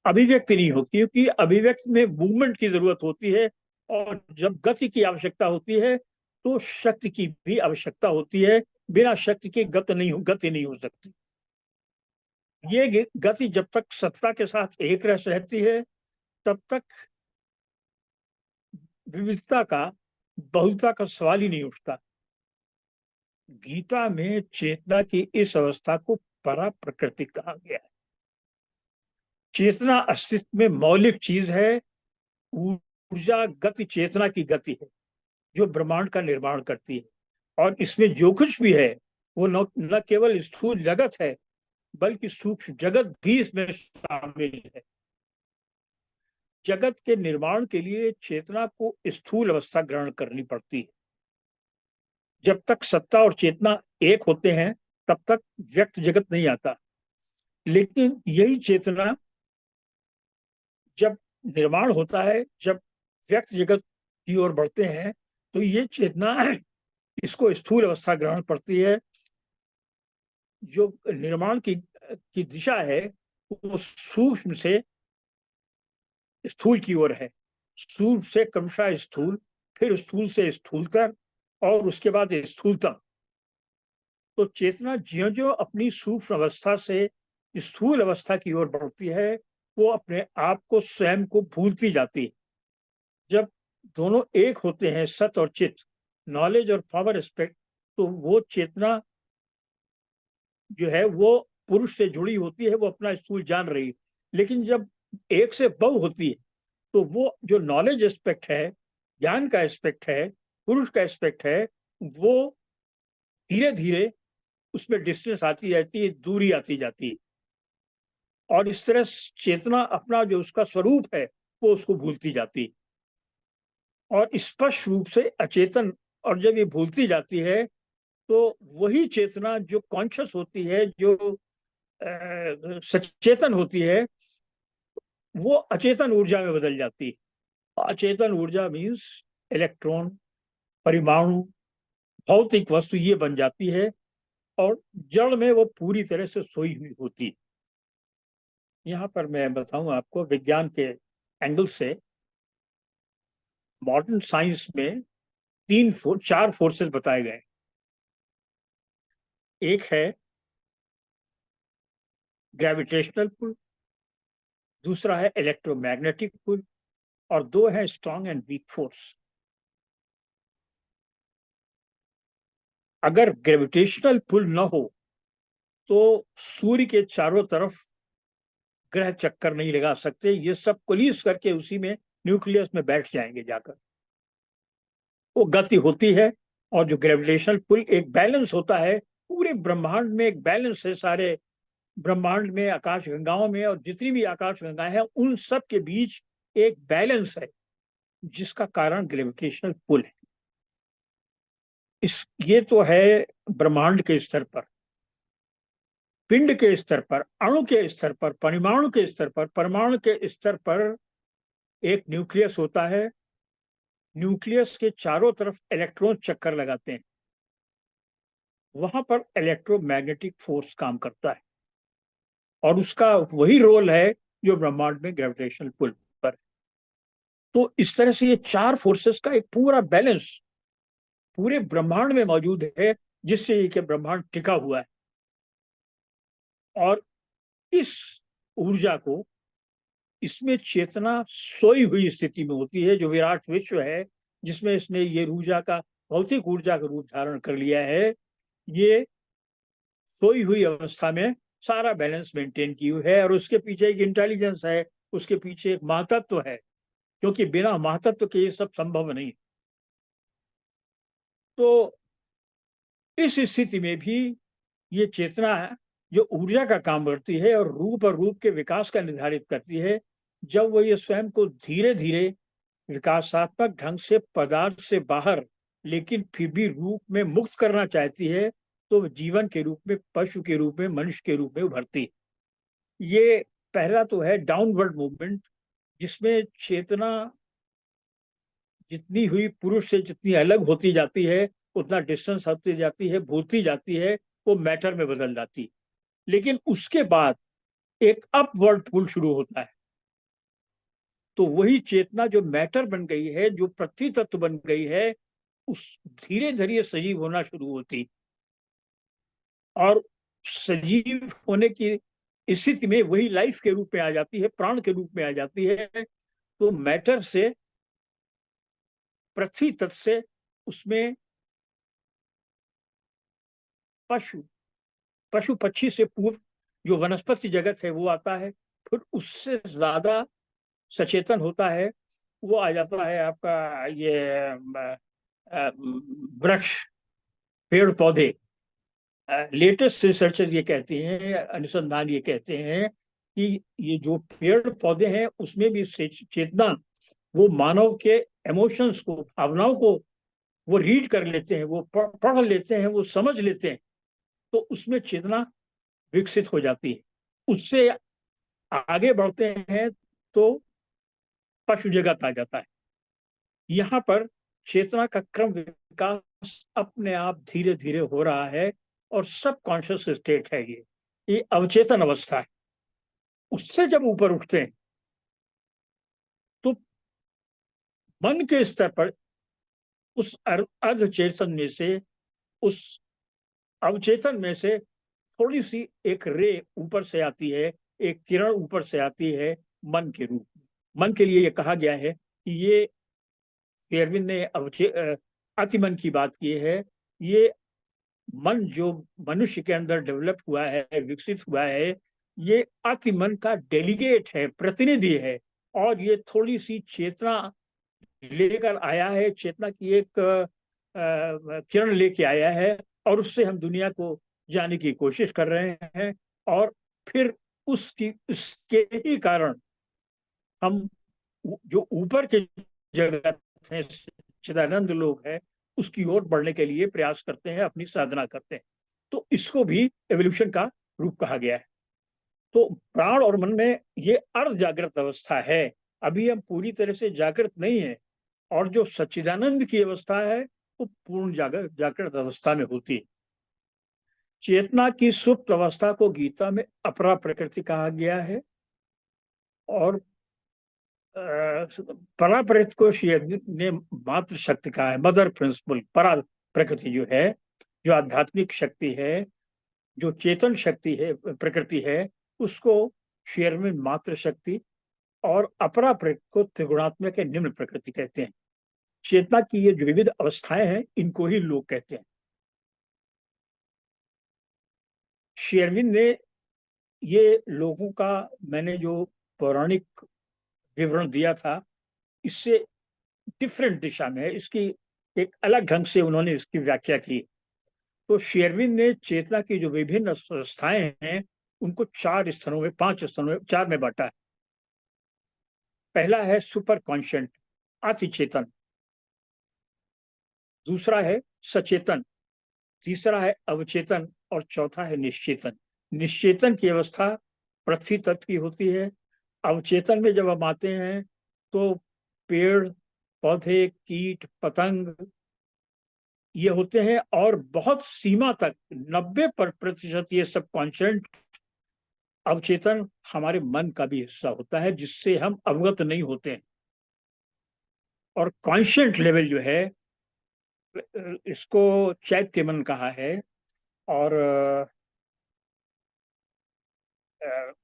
अभिव्यक्ति नहीं होती, क्योंकि अभिव्यक्ति में मूवमेंट की जरूरत होती है और जब गति की आवश्यकता होती है तो शक्ति की भी आवश्यकता होती है। बिना शक्ति के गति नहीं हो सकती। ये गति जब तक सत्ता के साथ एक रस रहती है तब तक विविधता का, बहुलता का सवाल ही नहीं उठता। गीता में चेतना की इस अवस्था को परा प्रकृति कहा गया है। चेतना अस्तित्व में मौलिक चीज है। ऊर्जा गति चेतना की गति है जो ब्रह्मांड का निर्माण करती है और इसमें जो कुछ भी है वो न केवल स्थूल जगत है बल्कि सूक्ष्म जगत भी इसमें शामिल है। जगत के निर्माण के लिए चेतना को स्थूल अवस्था ग्रहण करनी पड़ती है। जब तक सत्ता और चेतना एक होते हैं तब तक व्यक्त जगत नहीं आता। लेकिन यही चेतना जब निर्माण होता है, जब व्यक्त जगत की ओर बढ़ते हैं तो ये चेतना इसको स्थूल अवस्था ग्रहण करती है। जो निर्माण की दिशा है वो सूक्ष्म से स्थूल की ओर है, स्थूल से क्रमशः स्थूल, फिर स्थूल से स्थूलतर और उसके बाद स्थूलतम। तो चेतना ज्यों ज्यों अपनी सूक्ष्म अवस्था से स्थूल अवस्था की ओर बढ़ती है वो अपने आप को, स्वयं को भूलती जाती है। जब दोनों एक होते हैं, सत और चित, नॉलेज और पावर एस्पेक्ट, तो वो चेतना जो है वो पुरुष से जुड़ी होती है, वो अपना स्थूल जान रही है। लेकिन जब एक से बहु होती है तो वो जो नॉलेज एस्पेक्ट है, ज्ञान का एस्पेक्ट है, पुरुष का एस्पेक्ट है, वो धीरे धीरे उसमें डिस्टेंस आती जाती है, दूरी आती जाती है और इस तरह चेतना अपना जो उसका स्वरूप है वो उसको भूलती जाती है और स्पष्ट रूप से अचेतन। और जब ये भूलती जाती है तो वही चेतना जो कॉन्शियस होती है, जो सचेतन होती है, वो अचेतन ऊर्जा में बदल जाती है। अचेतन ऊर्जा मीन्स इलेक्ट्रॉन, परमाणु, भौतिक वस्तु ये बन जाती है और जड़ में वो पूरी तरह से सोई हुई होती है। यहाँ पर मैं बताऊं आपको विज्ञान के एंगल से, मॉडर्न साइंस में चार फोर्सेस बताए गए। एक है ग्रेविटेशनल पुल, दूसरा है इलेक्ट्रोमैग्नेटिक पुल, और दो है स्ट्रॉन्ग एंड वीक फोर्स। अगर ग्रेविटेशनल पुल न हो तो सूर्य के चारों तरफ ग्रह चक्कर नहीं लगा सकते, ये सब कोलिस करके उसी में न्यूक्लियस में बैठ जाएंगे जाकर। वो गति होती है, और जो ग्रेविटेशनल पुल एक बैलेंस होता है, पूरे ब्रह्मांड में एक बैलेंस है, सारे ब्रह्मांड में, आकाश गंगाओं में, और जितनी भी आकाश गंगाएं हैं उन सब के बीच एक बैलेंस है, जिसका कारण ग्रेविटेशनल पुल है। ये तो है ब्रह्मांड के स्तर पर। पिंड के स्तर पर, अणु के स्तर पर, परमाणु के स्तर पर, परमाणु के स्तर पर एक न्यूक्लियस होता है। न्यूक्लियस के चारों तरफ इलेक्ट्रॉन चक्कर लगाते हैं, वहां पर इलेक्ट्रोमैग्नेटिक फोर्स काम करता है, और उसका वही रोल है जो ब्रह्मांड में ग्रेविटेशनल पुल पर। तो इस तरह से ये चार फोर्सेस का एक पूरा बैलेंस पूरे ब्रह्मांड में मौजूद है, जिससे ये ब्रह्मांड टिका हुआ है। और इस ऊर्जा को, इसमें चेतना सोई हुई स्थिति में होती है, जो विराट विश्व है, जिसमें इसने ये ऊर्जा का, भौतिक ऊर्जा का रूप धारण कर लिया है, ये सोई हुई अवस्था में सारा बैलेंस मेंटेन की हुई है। और उसके पीछे एक इंटेलिजेंस है, उसके पीछे एक महातत्व है, क्योंकि बिना महातत्व के ये सब संभव नहीं। तो इस स्थिति में भी ये चेतना है जो ऊर्जा का काम करती है और रूप के विकास का निर्धारित करती है। जब वो ये स्वयं को धीरे धीरे विकासात्मक ढंग से पदार्थ से बाहर, लेकिन फिर भी रूप में मुक्त करना चाहती है, तो जीवन के रूप में, पशु के रूप में, मनुष्य के रूप में उभरती है। ये पहला तो है डाउनवर्ड मूवमेंट, जिसमें चेतना जितनी हुई पुरुष से जितनी अलग होती जाती है, उतना डिस्टेंस होती जाती है, भूलती जाती है, वो मैटर में बदल जाती है। लेकिन उसके बाद एक अपवर्ड पुल शुरू होता है। तो वही चेतना जो मैटर बन गई है, जो पृथ्वी तत्व बन गई है, उस धीरे धीरे सजीव होना शुरू होती, और सजीव होने की स्थिति में वही लाइफ के रूप में आ जाती है, प्राण के रूप में आ जाती है। तो मैटर से, पृथ्वी तत्व से, उसमें पशु पक्षी से पूर्व जो वनस्पति जगत है वो आता है। फिर उससे ज्यादा सचेतन होता है, वो आ जाता है आपका ये वृक्ष, पेड़ पौधे। लेटेस्ट रिसर्चर ये कहते हैं, अनुसंधान ये कहते हैं कि ये जो पेड़ पौधे हैं उसमें भी चेतना, वो मानव के इमोशंस को, भावनाओं को वो रीड कर लेते हैं, वो पढ़ लेते हैं, वो समझ लेते हैं। तो उसमें चेतना विकसित हो जाती है। उससे आगे बढ़ते हैं तो पशु जगत आ जाता है। यहाँ पर चेतना का क्रम विकास अपने आप धीरे धीरे हो रहा है, और सब कॉन्शियस स्टेट है ये अवचेतन अवस्था है। उससे जब ऊपर उठते हैं तो मन के स्तर पर उस अर्धचेतन में से, उस अवचेतन में से थोड़ी सी एक रे ऊपर से आती है, एक किरण ऊपर से आती है, मन के रूप में। मन के लिए ये कहा गया है कि ये, अरविंद ने अतिमन की बात की है, ये मन जो मनुष्य के अंदर डेवलप हुआ है, विकसित हुआ है, ये अतिमन का डेलीगेट है, प्रतिनिधि है। और ये थोड़ी सी चेतना लेकर आया है, चेतना की एक किरण लेके आया है, और उससे हम दुनिया को जानने की कोशिश कर रहे हैं। और फिर उसके ही कारण हम जो ऊपर के जगत है, चिदानंद लोग है, उसकी ओर बढ़ने के लिए प्रयास करते हैं, अपनी साधना करते हैं। तो इसको भी एवोल्यूशन का रूप कहा गया है। तो प्राण और मन में ये अर्ध जागृत अवस्था है, अभी हम पूरी तरह से जागृत नहीं है। और जो सच्चिदानंद की अवस्था है वो पूर्ण जागृत अवस्था में होती है। चेतना की सुप्त अवस्था को गीता में अपरा प्रकृति कहा गया है, और परा प्रकृति को श्री ने मात्र शक्ति कहा है, मदर प्रिंसिपल। परा प्रकृति जो है, जो आध्यात्मिक शक्ति है, जो चेतन शक्ति है, प्रकृति है, उसको शेरविन मात्र शक्ति और अपरा प्रकृति को त्रिगुणात्मक या निम्न प्रकृति कहते हैं। चेतना की ये जो विविध अवस्थाएं हैं, इनको ही लोग कहते हैं। शेरविन ने ये लोगों का, मैंने जो पौराणिक विवरण दिया था, इससे डिफरेंट दिशा में है, इसकी एक अलग ढंग से उन्होंने इसकी व्याख्या की। तो शेरविन ने चेतना की जो विभिन्न अवस्थाएं हैं उनको 4 स्तरों में, 5 स्तरों में, 4 में बांटा है। पहला है सुपर कॉन्शियंट, अति चेतन। दूसरा है सचेतन। तीसरा है अवचेतन और चौथा है निश्चेतन। निश्चेतन की अवस्था पृथ्वी तत्व की होती है। अवचेतन में जब हम आते हैं तो पेड़ पौधे, कीट पतंग ये होते हैं, और बहुत सीमा तक 90% ये सब कॉन्शियंट अवचेतन हमारे मन का भी हिस्सा होता है, जिससे हम अवगत नहीं होते हैं। और कॉन्शियंट लेवल जो है, इसको चैत्य मन कहा है, और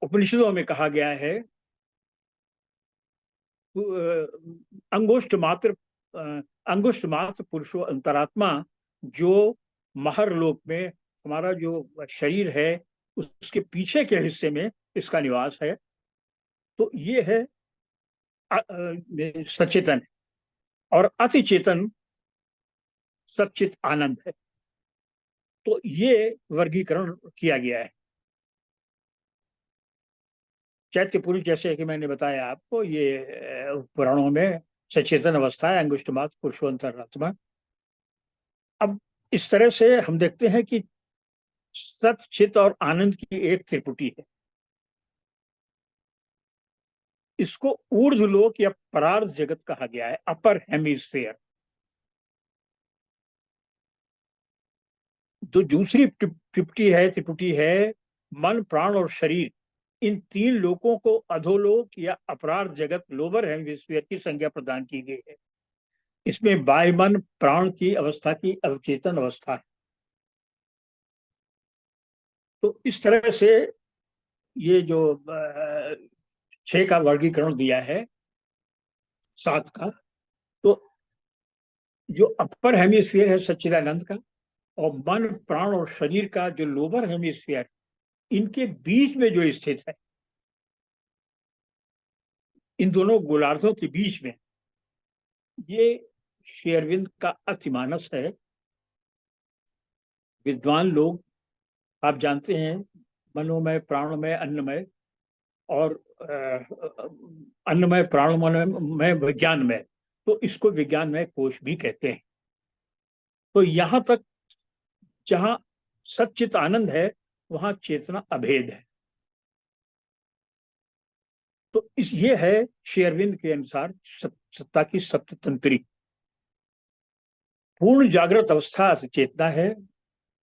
उपनिषदों में कहा गया है अंगुष्ठ मात्र पुरुषो अंतरात्मा, जो महरलोक में हमारा जो शरीर है उसके पीछे के हिस्से में इसका निवास है। तो ये है सचेतन। और अति चेतन सच्चित आनंद है। तो ये वर्गीकरण किया गया है। चैत्य पुरुष, जैसे कि मैंने बताया आपको, ये पुराणों में सचेतन अवस्था है, अंगुष्ठ मात्र पुरुषो अंतरात्मा। अब इस तरह से हम देखते हैं कि सत, चित और आनंद की एक त्रिपुटी है। इसको ऊर्ध्वलोक या परार्ध जगत कहा गया है, अपर हेमिस्फीयर। जो दूसरी त्रिपुटी है मन, प्राण और शरीर, इन 3 लोकों को अधोलोक या अपरार्ध जगत, लोअर हेमिस्फीयर की संज्ञा प्रदान की गई है। इसमें बाह्य मन, प्राण की अवस्था की अवचेतन अवस्था है। तो इस तरह से ये जो 6 का वर्गीकरण दिया है, 7 का, तो जो अपर हेमिस्फीयर है सच्चिदानंद का, और मन, प्राण और शरीर का जो लोअर हेमिस्फीयर, इनके बीच में जो स्थित है, इन दोनों गोलार्धों के बीच में, ये शेरविंद का अतिमानस है। विद्वान लोग, आप जानते हैं, मनोमय, प्राणमय, अन्नमय, और अन्नमय, प्राणमय, विज्ञानमय, तो इसको विज्ञानमय कोश भी कहते हैं। तो यहां तक जहां सच्चित आनंद है, वहां चेतना अभेद है। तो ये है शेरविंद के अनुसार सत्ता की सप्ततंत्री। पूर्ण जागृत अवस्था चेतना है,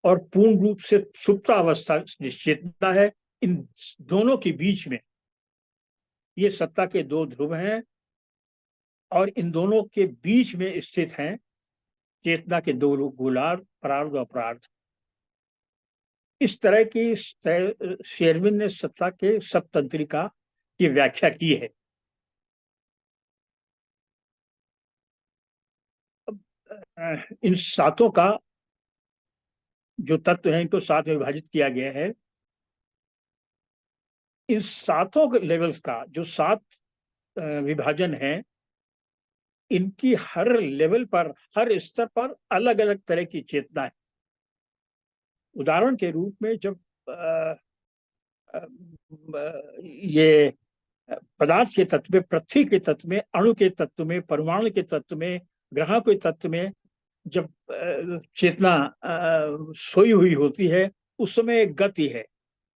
और पूर्ण रूप से सुप्ता अवस्था निश्चेतना है। इन दोनों के बीच में ये सत्ता के 2 ध्रुव हैं, और इन दोनों के बीच में स्थित हैं चेतना के 2 गोलार्ध, प्रार्ध और अपरार्ध। इस तरह की शेरविन ने सत्ता के सप्ततंत्रिका की व्याख्या की है। इन 7 का जो तत्व है, इनको 7 में विभाजित किया गया है। इन 7 लेवल्स का जो 7 विभाजन है, इनकी हर लेवल पर, हर स्तर पर अलग अलग तरह की चेतना है। उदाहरण के रूप में जब ये पदार्थ के तत्व में, पृथ्वी के तत्व में, अणु के तत्व में, परमाणु के तत्व में, ग्रह के तत्व में जब चेतना सोई हुई होती है, उस समय एक गति है,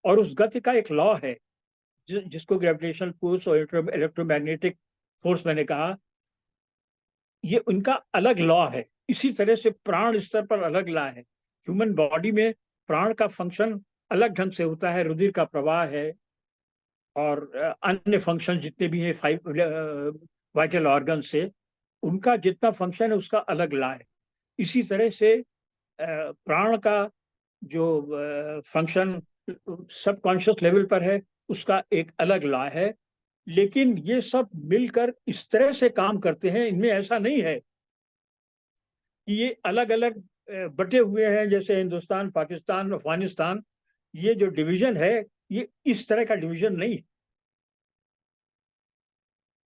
और उस गति का एक लॉ है जिसको ग्रेविटेशनल फोर्स और इलेक्ट्रोमैग्नेटिक फोर्स मैंने कहा, ये उनका अलग लॉ है। इसी तरह से प्राण स्तर पर अलग लॉ है। ह्यूमन बॉडी में प्राण का फंक्शन अलग ढंग से होता है, रुधिर का प्रवाह है, और अन्य फंक्शन जितने भी हैं 5 वाइटल ऑर्गन से, उनका जितना फंक्शन है उसका अलग लॉ है। इसी तरह से प्राण का जो फंक्शन सबकॉन्शियस लेवल पर है, उसका एक अलग लॉ है। लेकिन ये सब मिलकर इस तरह से काम करते हैं, इनमें ऐसा नहीं है कि ये अलग अलग बटे हुए हैं, जैसे हिंदुस्तान, पाकिस्तान, अफगानिस्तान। ये जो डिवीजन है ये इस तरह का डिवीजन नहीं है।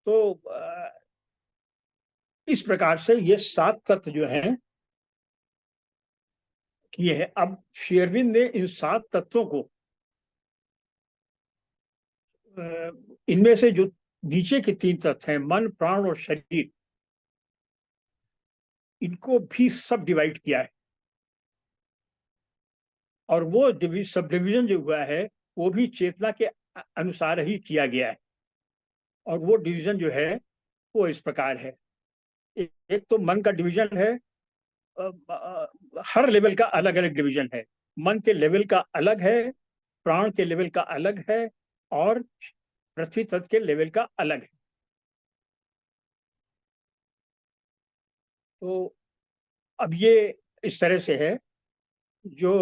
तो इस प्रकार से ये 7 तत्व जो हैं ये है। अब शेरविन ने इन 7 तत्वों को इनमें से जो नीचे के 3 तत्व हैं, मन, प्राण और शरीर, इनको भी सब डिवाइड किया है। और वो सब डिवीजन जो हुआ है वो भी चेतना के अनुसार ही किया गया है। और वो डिवीजन जो है वो इस प्रकार है। एक तो मन का डिवीजन है, हर लेवल का अलग अलग डिवीजन है। मन के लेवल का अलग है, प्राण के लेवल का अलग है, और पृथ्वी तत्व के लेवल का अलग है। तो अब ये इस तरह से है। जो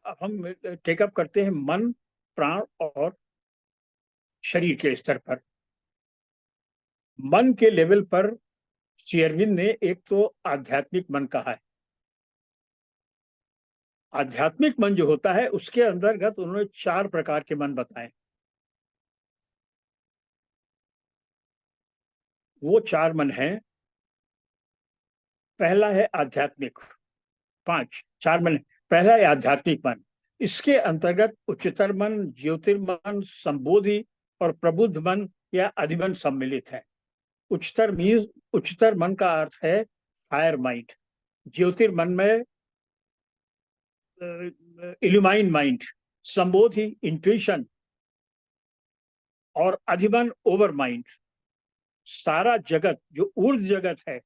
अब हम टेकअप करते हैं मन, प्राण और शरीर के स्तर पर। मन के लेवल पर श्री अरविंद ने एक तो आध्यात्मिक मन कहा है। आध्यात्मिक मन जो होता है उसके अंतर्गत उन्होंने 4 प्रकार के मन बताए। वो 4 मन हैं। पहला है आध्यात्मिक। 4 मन। पहला है आध्यात्मिक मन। इसके अंतर्गत उच्चतर मन, ज्योतिर्मन, संबोधि और प्रबुद्ध मन या अधिमन सम्मिलित है। उच्चतर मन का अर्थ है हायर माइंड। ज्योतिर्मन में इल्यूमाइन माइंड, संबोधि इंट्यूशन, और अधिमन ओवर माइंड। सारा जगत जो ऊर्ध्व जगत है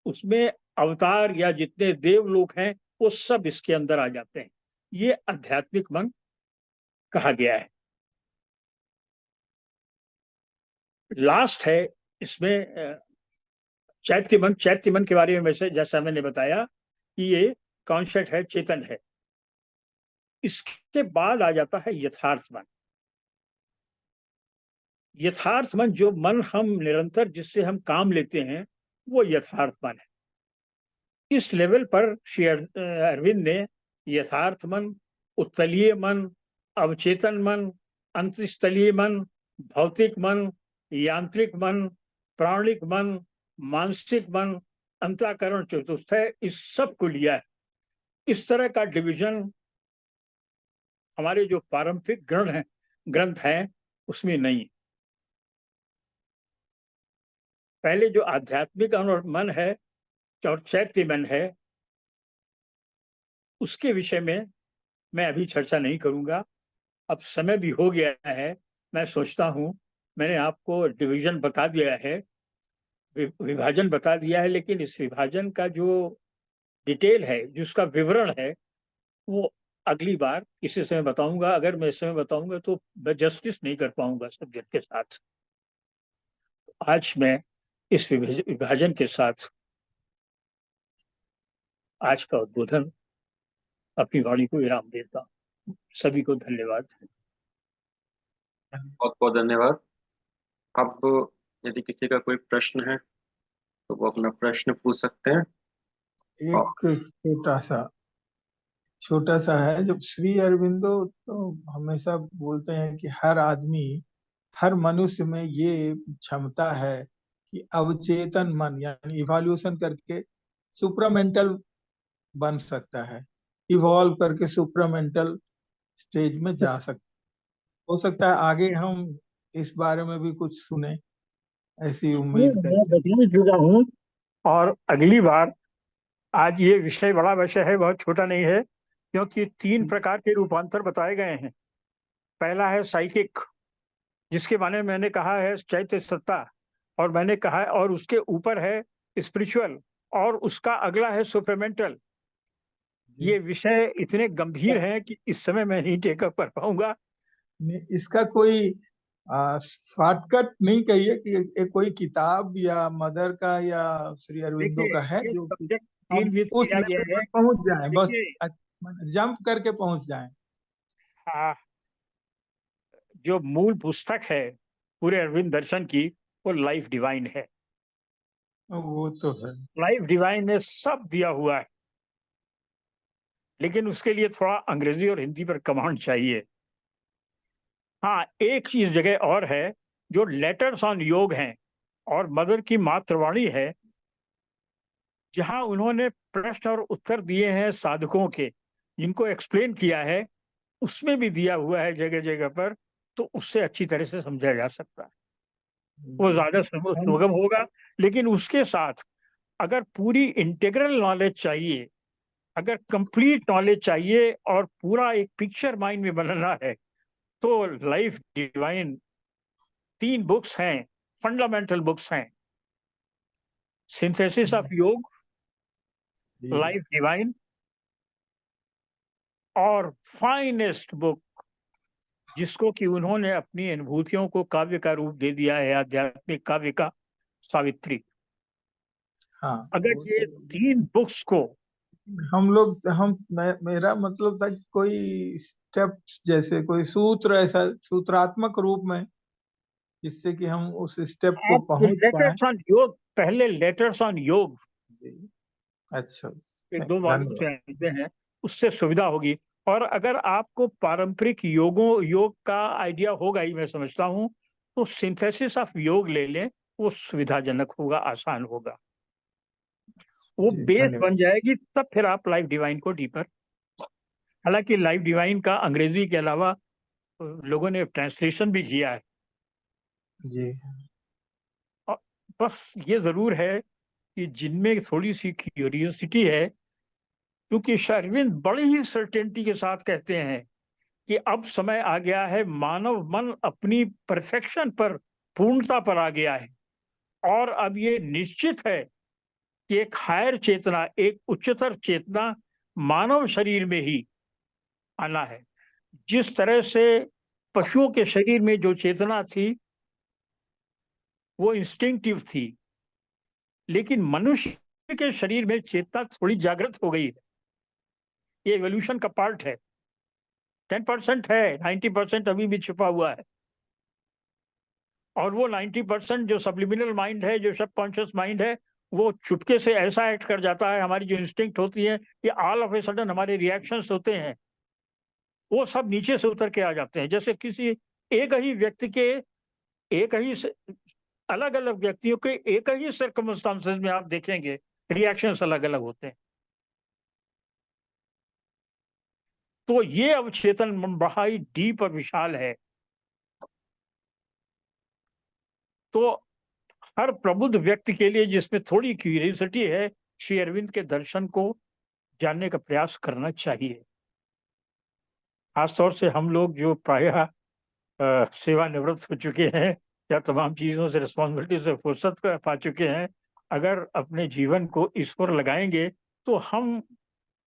उसमें अवतार या जितने देव लोग हैं वो सब इसके अंदर आ जाते हैं। ये आध्यात्मिक मन कहा गया है। लास्ट है इसमें चैत्य मन। चैत्य मन के बारे में वैसे जैसा मैंने बताया कि ये कॉन्सेप्ट है, चेतन है। इसके बाद आ जाता है यथार्थ मन। यथार्थ मन, जो मन हम निरंतर जिससे हम काम लेते हैं, वो यथार्थ मन है। इस लेवल पर श्री अरविंद ने यथार्थ मन, उत्तलीय मन, अवचेतन मन, अंतस्थलीय मन, भौतिक मन, यांत्रिक मन, प्राणिक मन, मानसिक मन, अंतःकरण चतुर्थ है, इस सब को लिया है। इस तरह का डिवीजन हमारे जो पारंपरिक ग्रंथ हैं उसमें नहीं। पहले जो आध्यात्मिक मन है और चैत्य मन है उसके विषय में मैं अभी चर्चा नहीं करूंगा। अब समय भी हो गया है। मैं सोचता हूं मैंने आपको डिवीजन बता दिया है, विभाजन बता दिया है, लेकिन इस विभाजन का जो डिटेल है, जिसका विवरण है, वो अगली बार इसी समय बताऊंगा। अगर मैं इस समय बताऊंगा तो मैं जस्टिस नहीं कर पाऊंगा सब्जेक्ट के साथ। आज मैं इस विभाजन के साथ आज का उद्बोधन अपनी वाणी को विराम देता हूं। सभी को धन्यवाद। बहुत बहुत धन्यवाद। अब यदि किसी का कोई प्रश्न है तो वो अपना प्रश्न पूछ सकते हैं। एक छोटा सा है। जब श्री अरविंदो तो हमेशा बोलते हैं कि हर आदमी, हर मनुष्य में ये क्षमता है कि अवचेतन मन यानी इवोल्यूशन करके सुप्रामेंटल बन सकता है, इवॉल्व करके सुप्रामेंटल स्टेज में जा सकता हो सकता है आगे हम इस बारे में भी कुछ सुने, ऐसी उम्मीद मैं करते हैं। बताने जुड़ा हूँ। और अगली बार, आज ये विषय बड़ा विषय है, बहुत छोटा नहीं है, क्योंकि 3 प्रकार के रूपांतर बताए गए हैं। पहला है साइकिक, जिसके बारे में मैंने कहा है चैत्य सत्ता, और मैंने कहा है, और उसके ऊपर है स्पिरिचुअल, और उसका अगला है सुपरमेंटल। ये विषय इतने गंभीर हैं कि इस समय मैं नहीं टेकअप कर पाऊंगा। इसका कोई शॉर्टकट नहीं कहिए कि एक कोई किताब या मदर का या श्री अरविंदो का है जो सब्जेक्ट हम 3 मिस उस किया गया लेवल है। पर पहुंच जाएं, बस देखिए, जंप करके पहुंच जाएं। हाँ, जो मूल पुस्तक है पूरे अरविंद दर्शन की, वो लाइफ डिवाइन है। वो तो है। लाइफ डिवाइन में सब दिया हुआ है, लेकिन उसके लिए थोड़ा अंग्रेजी और हिंदी पर कमांड चाहिए। हाँ, एक चीज जगह और है, जो लेटर्स ऑन योग हैं और मदर की मातृवाणी है, जहां उन्होंने प्रश्न और उत्तर दिए हैं साधकों के, जिनको एक्सप्लेन किया है, उसमें भी दिया हुआ है जगह जगह पर, तो उससे अच्छी तरह से समझा जा सकता है। वो ज्यादा हम सुगम होगा, लेकिन उसके साथ अगर पूरी इंटीग्रल नॉलेज चाहिए, अगर कंप्लीट नॉलेज चाहिए और पूरा एक पिक्चर माइंड में बनाना है, तो लाइफ डिवाइन 3 बुक्स हैं, फंडामेंटल बुक्स हैं। सिंथेसिस ऑफ योग, जी लाइफ डिवाइन, और फाइनेस्ट बुक जिसको कि उन्होंने अपनी अनुभूतियों को काव्य का रूप दे दिया है, आध्यात्मिक काव्य का, सावित्री। हाँ। अगर वो ये तो 3 बुक्स को हम लोग मेरा मतलब था कि कोई स्टेप्स, जैसे कोई सूत्र, ऐसा सूत्रात्मक रूप में, जिससे कि हम उस स्टेप को आप पहुंच पाए। लेटर्स ऑन योग, पहले लेटर्स ऑन योग जी, अच्छा, एक 2 वॉल्यूम से धन्यवाद। आते हैं, उससे सुविधा होगी। और अगर आपको पारंपरिक योग का आइडिया होगा ही, मैं समझता हूँ, तो सिंथेसिस ऑफ योग ले लें, वो सुविधाजनक होगा, आसान होगा, वो जी, बेस धन्यवाद। बन जाएगी। तब फिर आप लाइफ डिवाइन को डीपर, हालांकि लाइफ डिवाइन का अंग्रेजी के अलावा लोगों ने ट्रांसलेशन भी किया है। जी और बस ये जरूर है कि जिनमें थोड़ी सी क्यूरियोसिटी है, क्योंकि अरविंद बड़ी ही सर्टेनिटी के साथ कहते हैं कि अब समय आ गया है, मानव मन अपनी परफेक्शन पर, पूर्णता पर आ गया है, और अब ये निश्चित है कि एक हायर चेतना, एक उच्चतर चेतना मानव शरीर में ही आना है। जिस तरह से पशुओं के शरीर में जो चेतना थी वो इंस्टिंक्टिव थी, लेकिन मनुष्य के शरीर में चेतना थोड़ी जागृत हो गई है। ये एवोल्यूशन का पार्ट है। 10% है, 90% अभी भी छिपा हुआ है। और वो 90% जो सब्लिमिनल माइंड है, जो सबकॉन्शियस माइंड है, वो चुपके से ऐसा एक्ट कर जाता है, हमारी जो इंस्टिंक्ट होती है, ये ऑल ऑफ ए सडन हमारे रिएक्शंस होते हैं, वो सब नीचे से उतर के आ जाते हैं। जैसे किसी एक ही व्यक्ति के, एक ही अलग अलग व्यक्तियों के एक ही सर्कमस्टांसेस में आप देखेंगे, रिएक्शंस अलग अलग होते हैं। तो ये अवचेतन बड़ा ही डीप और विशाल है। तो हर प्रबुद्ध व्यक्ति के लिए जिसमें थोड़ी क्यूरियोसिटी है, श्री अरविंद के दर्शन को जानने का प्रयास करना चाहिए। खासतौर से हम लोग जो प्रायः सेवानिवृत्त हो चुके हैं, या तमाम चीज़ों से, रिस्पॉन्सिबिलिटी से फुर्सत पा चुके हैं, अगर अपने जीवन को इस पर लगाएंगे तो हम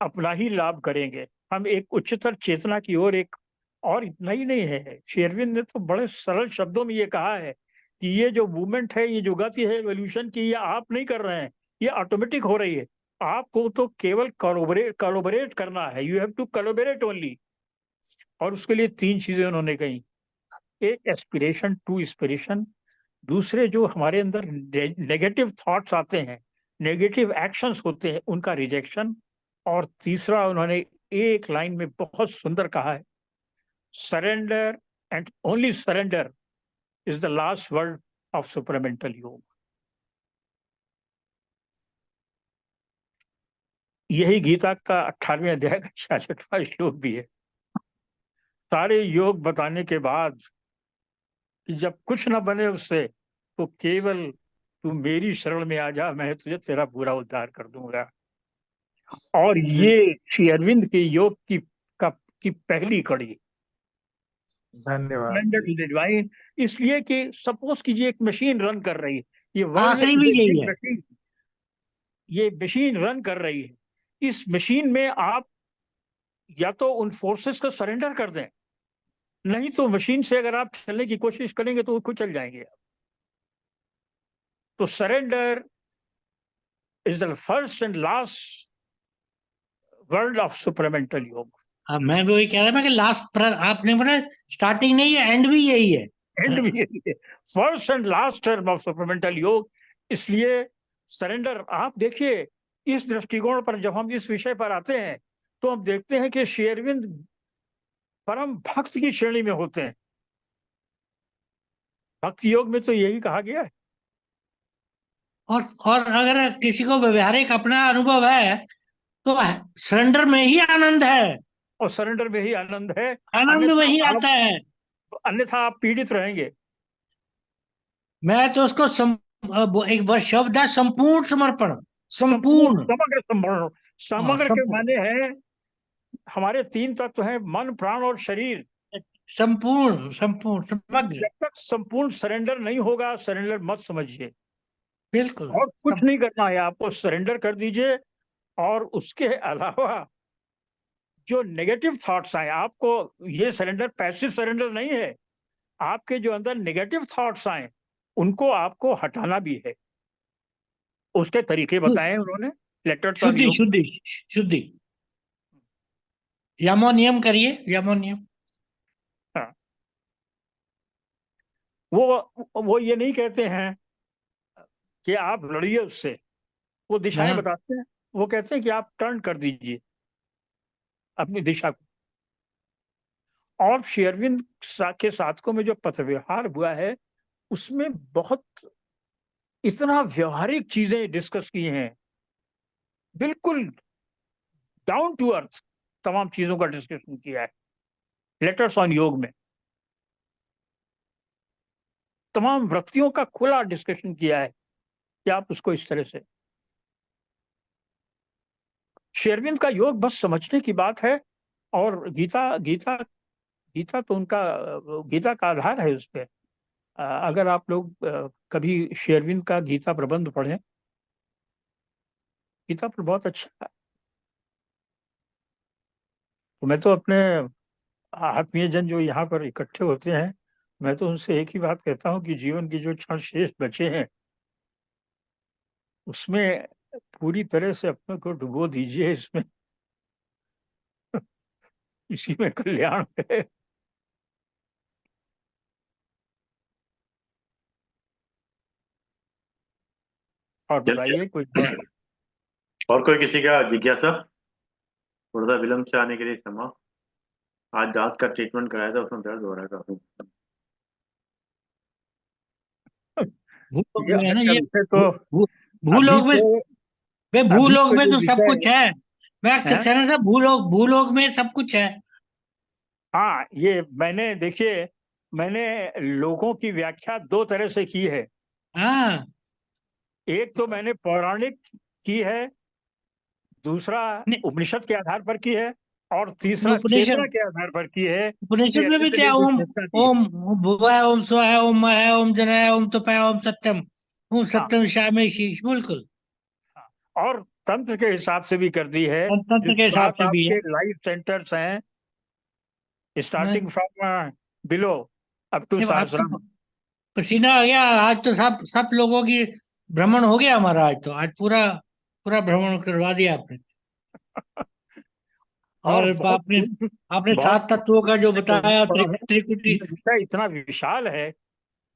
अपना ही लाभ करेंगे। हम एक उच्चतर चेतना की ओर एक, और इतना ही नहीं है, श्री अरविंद ने तो बड़े सरल शब्दों में ये कहा है कि ये जो मूवमेंट है, ये जो गति है एवोल्यूशन की, ये आप नहीं कर रहे हैं, ये ऑटोमेटिक हो रही है। आपको तो केवल कोलैबोरेट करना है, you have to collaborate only. और उसके लिए 3 चीजें उन्होंने कही, एक एस्पिरेशन टू इंस्पिरेशन, दूसरे जो हमारे अंदर नेगेटिव थॉट्स आते हैं, नेगेटिव एक्शंस होते हैं, उनका रिजेक्शन, और तीसरा उन्होंने एक लाइन में बहुत सुंदर कहा है, surrender and only surrender is the last word of supramental yoga. यही गीता का 18वें अध्याय का 66वां श्लोक भी है। सारे योग बताने के बाद कि जब कुछ न बने उससे, तो केवल तू मेरी शरण में आ जा, मैं तुझे तेरा पूरा उद्धार कर दूंगा। और जी, ये श्री अरविंद के योग की पहली कड़ी, धन्यवाद सरेंडर जी। To the divine. इसलिए कि सपोज कीजिए एक मशीन रन कर रही है, ये वर्ल्ड आखिरी इज भी ए यही बिग है। मशीन, ये मशीन रन कर रही है। इस मशीन में आप या तो उन फोर्सेस को सरेंडर कर दें, नहीं तो मशीन से अगर आप चलने की कोशिश करेंगे तो वो कुचल जाएंगे। तो surrender is the first and last word of supramental yoga. हाँ, मैं भी वही कह रहा था कि लास्ट आपने बोला स्टार्टिंग नहीं है, एंड भी यही है। एंड भी यही है, first and last term of supplemental योग। इसलिए सरेंडर, आप देखिए इस दृष्टिकोण पर जब हम इस विषय पर आते हैं तो हम देखते हैं कि श्री अरविंद परम भक्त की श्रेणी में होते हैं। भक्ति योग में तो यही कहा गया है। और अगर किसी को व्यवहारिक अपना अनुभव है तो सरेंडर में ही आनंद है, और सरेंडर में ही आनंद है, आनंद वही आता है। अन्यथा आप पीड़ित रहेंगे। मैं तो उसको एक बार शब्द है, संपूर्ण समर्पण, संपूर्ण समग्र समर्पण। समग्र के संपूर्ण माने हैं हमारे 3 तत्व हैं, मन प्राण और शरीर। संपूर्ण संपूर्ण समग्र। जब तक संपूर्ण सरेंडर नहीं होगा, सरेंडर मत समझिए, बिल्कुल और कुछ नहीं करना है आपको, सरेंडर कर दीजिए। और उसके अलावा जो नेगेटिव थॉट्स आए आपको, ये सरेंडर पैसिव सरेंडर नहीं है। आपके जो अंदर नेगेटिव थॉट्स आए उनको आपको हटाना भी है। उसके तरीके बताए उन्होंने लेटर्स ऑन शुद्धि योग। शुद्धि शुद्धि, यमो नियम करिए, यमो नियम। हाँ, वो ये नहीं कहते हैं कि आप लड़िए उससे, वो दिशाएं हाँ, बताते हैं। वो कहते हैं कि आप टर्न कर दीजिए अपनी दिशा को। और श्री अरविंद के साधकों में जो पत्र व्यवहार हुआ है उसमें बहुत इतना व्यवहारिक चीजें डिस्कस की हैं, बिल्कुल डाउन टू अर्थ तमाम चीजों का डिस्कशन किया है लेटर्स ऑन योग में। तमाम वृत्तियों का खुला डिस्कशन किया है कि आप उसको इस तरह से। श्री अरविंद का योग बस समझने की बात है। और गीता गीता गीता तो उनका, गीता का आधार है उस पर। अगर आप लोग कभी श्री अरविंद का गीता प्रबंध पढ़ें, गीता पर बहुत अच्छा है। तो मैं तो अपने आत्मीय जन जो यहाँ पर इकट्ठे होते हैं, मैं तो उनसे एक ही बात कहता हूँ कि जीवन की जो क्षण शेष बचे हैं उसमें पूरी तरह से अपने को डुबो दीजिए इसमें। इसी में कल्याण है। और बताइए कोई बात? और कोई किसी का जिज्ञासा? थोड़ा सा विलम्ब से आने के लिए क्षमा। आज दांत का ट्रीटमेंट कराया था, उसमें दर्द हो रहा है काफी। भूलोक ये में है ना आज का ये, विषय तो अभी भूलोक में, तो वे अभी भूलोक तो में जो तो सब विषय कुछ है। मैं है, सक्सेना साहब, भूलोक में सब कुछ है। हाँ, ये मैंने देखिए, मैंने लोगों की व्याख्या 2 तरह से की है। हाँ, एक तो मैंने पौराणिक की है, दूसरा उपनिषद के आधार पर की है, और तीसरा चेतना उपनिषद, के आधार पर की है। श्री उपनिषद में भी अरविंद क्या, ने जो ओम, चेतना दी है। ओम भुवाय, ओम स्वाय, ओम मय, ओम जनय, ओम तपय, ओम सत्यम, ओम हाँ, सत्यम श्यामे शीश, बिल्कुल। हाँ, और तंत्र के हिसाब से भी कर दी है। और तंत्र जो के हिसाब 7 से भी है। आपके लाइफ सेंटर्स हैं, नहीं, starting from below up to नहीं, अब तो सहस्राम। पसीना आ गया आज तो, सब लोगों की भ्रमण हो गया हमारा आज तो, आज पूरा पूरा भ्रमण करवा दिया आपने। और और बहुत आपने आपने बहुत 7 तत्वों का जो करना बताया, पड़ा है। त्रिकुटी। ये विषय इतना विशाल है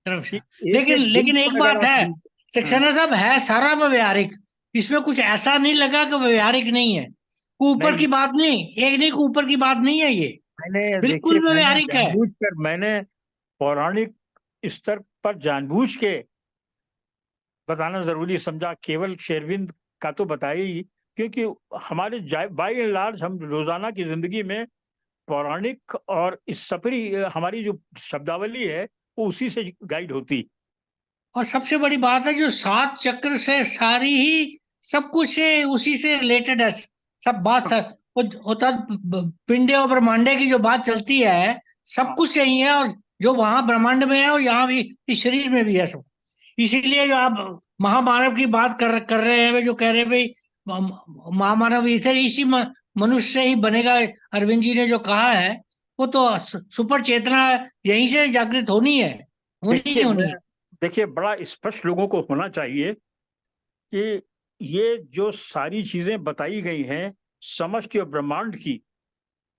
कि एक लेकिन एक लेकिन बिंदु एक पर अगर बात आप है, सक्सेना साहब, है सारा व्यवहारिक। इसमें कुछ ऐसा नहीं लगा कि व्यवहारिक नहीं है। ऊपर नहीं, की बात नहीं, एक नहीं, ऊपर की बात नहीं है ये, मैंने देखिए, बिल्कुल मैंने व्यवहारिक है। जानबूझकर मैंने पौराणिक स्तर पर जानबूझ के बताना जरूरी समझा। केवल शेरविंद का तो बताया ही, क्योंकि हमारे बाई एंड लार्ज हम रोजाना की जिंदगी में पौराणिक और इस सपरी हमारी जो शब्दावली है वो उसी से गाइड होती। और सबसे बड़ी बात है, जो 7 चक्र से सारी ही सब कुछ से उसी से रिलेटेड है। सब बात हाँ, सब होता, पिंडे और ब्रह्मांडे की जो बात चलती है, सब हाँ, कुछ यही है। और जो वहां ब्रह्मांड में है और यहाँ भी इस शरीर में भी है सब। इसीलिए जो आप महामानव की बात कर रहे हैं, वे जो कह रहे हैं भाई, महामानव इसी मनुष्य से ही बनेगा, अरविंद जी ने जो कहा है, वो तो सुपर चेतना यहीं से जागृत होनी है, होनी ही देखिए होनी है। देखिए, बड़ा स्पष्ट लोगों को होना चाहिए कि ये जो सारी चीजें बताई गई हैं समष्टि और ब्रह्मांड की,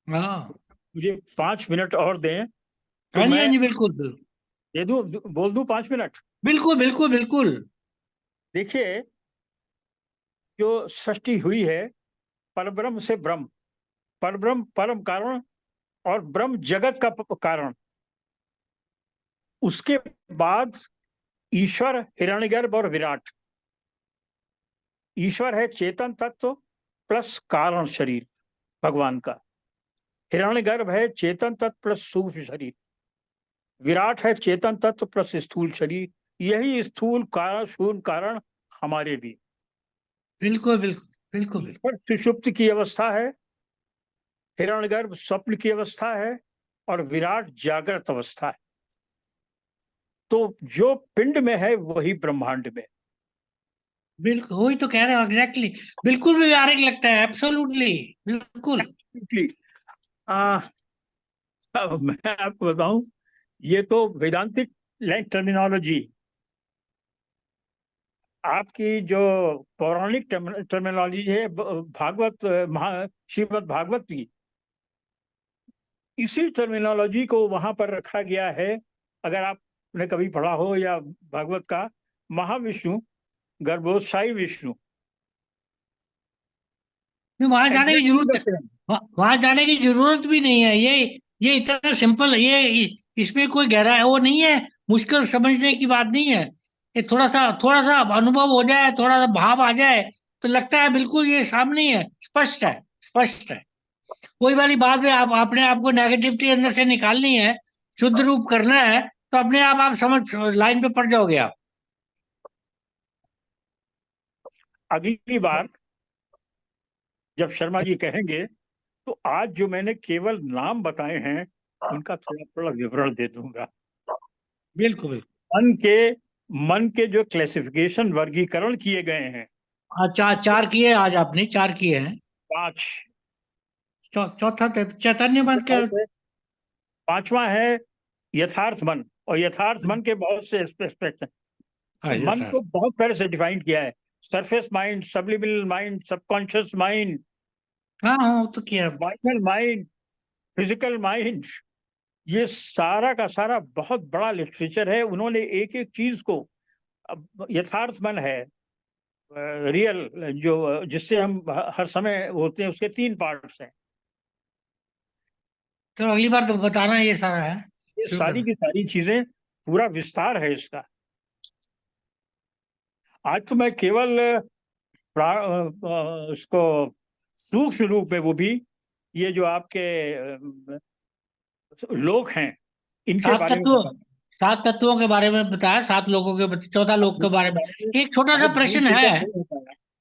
हाँ मुझे 5 मिनट और दें तो हाँ जी, मैं हाँ जी, बिल्कुल बिल्कुल दे दूं, बोल दूं 5 मिनट। बिल्कुल बिल्कुल बिल्कुल। देखिए, जो सृष्टि हुई है परब्रह्म से ब्रह्म, परब्रह्म परम कारण और ब्रह्म जगत का कारण, उसके बाद ईश्वर, हिरण्यगर्भ और विराट। ईश्वर है चेतन तत्व प्लस कारण शरीर भगवान का, हिरण्यगर्भ है चेतन तत्व प्लस सूक्ष्म शरीर, विराट है चेतन तत्व प्लस स्थूल शरीर। यही स्थूल कारण शून्य कारण हमारे भी। बिल्कुल बिल्कुल बिल्कुल बिल्कुल। ईश्वर सुषुप्त की अवस्था है, हिरण्यगर्भ स्वप्न की अवस्था है और विराट जागृत अवस्था है। तो जो पिंड में है वही ब्रह्मांड में। बिल्कुल वही तो कह रहे हो, एग्जैक्टली। बिल्कुल भी व्यावहारिक लगता है, एब्सोल्युटली बिल्कुल। आ, अब मैं आपको बताऊं, ये तो वेदांतिक टर्मिनोलॉजी। आपकी जो पौराणिक टर्मिनोलॉजी है भागवत श्रीमद् भागवत की, इसी टर्मिनोलॉजी को वहां पर रखा गया है। अगर आपने कभी पढ़ा हो या भागवत का, महाविष्णु गर्भोत्साही विष्णु, वहां जाने की जरूरत, एग्जैक्टली। वहां जाने की जरूरत भी नहीं है। ये इतना सिंपल, ये इसमें कोई गहरा वो नहीं है, मुश्किल समझने की बात नहीं है। ये थोड़ा सा अनुभव हो जाए, थोड़ा सा भाव आ जाए, तो लगता है बिल्कुल ये सामने ही है, स्पष्ट है, स्पष्ट है। वही वाली बात है, आपने आपको नेगेटिविटी अंदर से निकालनी है, शुद्ध रूप करना है, तो अपने आप समझ लाइन पे पड़ जाओगे आप। अगली बार जब शर्मा जी कहेंगे तो आज जो मैंने केवल नाम बताए हैं उनका थोड़ा थोड़ा विवरण दे दूंगा। बिल्कुल बिल्कुल। मन के जो क्लासिफिकेशन वर्गीकरण किए गए हैं, चार किए आज आपने, चार किए हैं। 5। चौथा चैतन्य मन के। पांचवा है यथार्थ मन, और यथार्थ मन के बहुत से एस्पेक्ट हाँ, हैं। मन को बहुत तरह से डिफाइन किया है, surface mind, subliminal mind, subconscious mind, हाँ हाँ, वो तो किया। माइंडल माइंड, फिजिकल माइंड। ये सारा का सारा बहुत बड़ा लिटरेचर है। उन्होंने एक एक चीज को, यथार्थ मन है रियल, जो जिससे हम हर समय होते हैं, उसके 3 पार्ट्स हैं। तो अगली बार तो बताना ये सारा है, ये शुरू सारी करना। की सारी चीजें, पूरा विस्तार है इसका। आज तो मैं केवल उसको सूक्ष्म रूप में, वो भी ये जो आपके लोक हैं इनके सात बारे में तत्व, बता। 7 तत्वों के बारे में बताया, 7 लोगों के, 14 लोग के बारे में। एक छोटा सा प्रश्न है,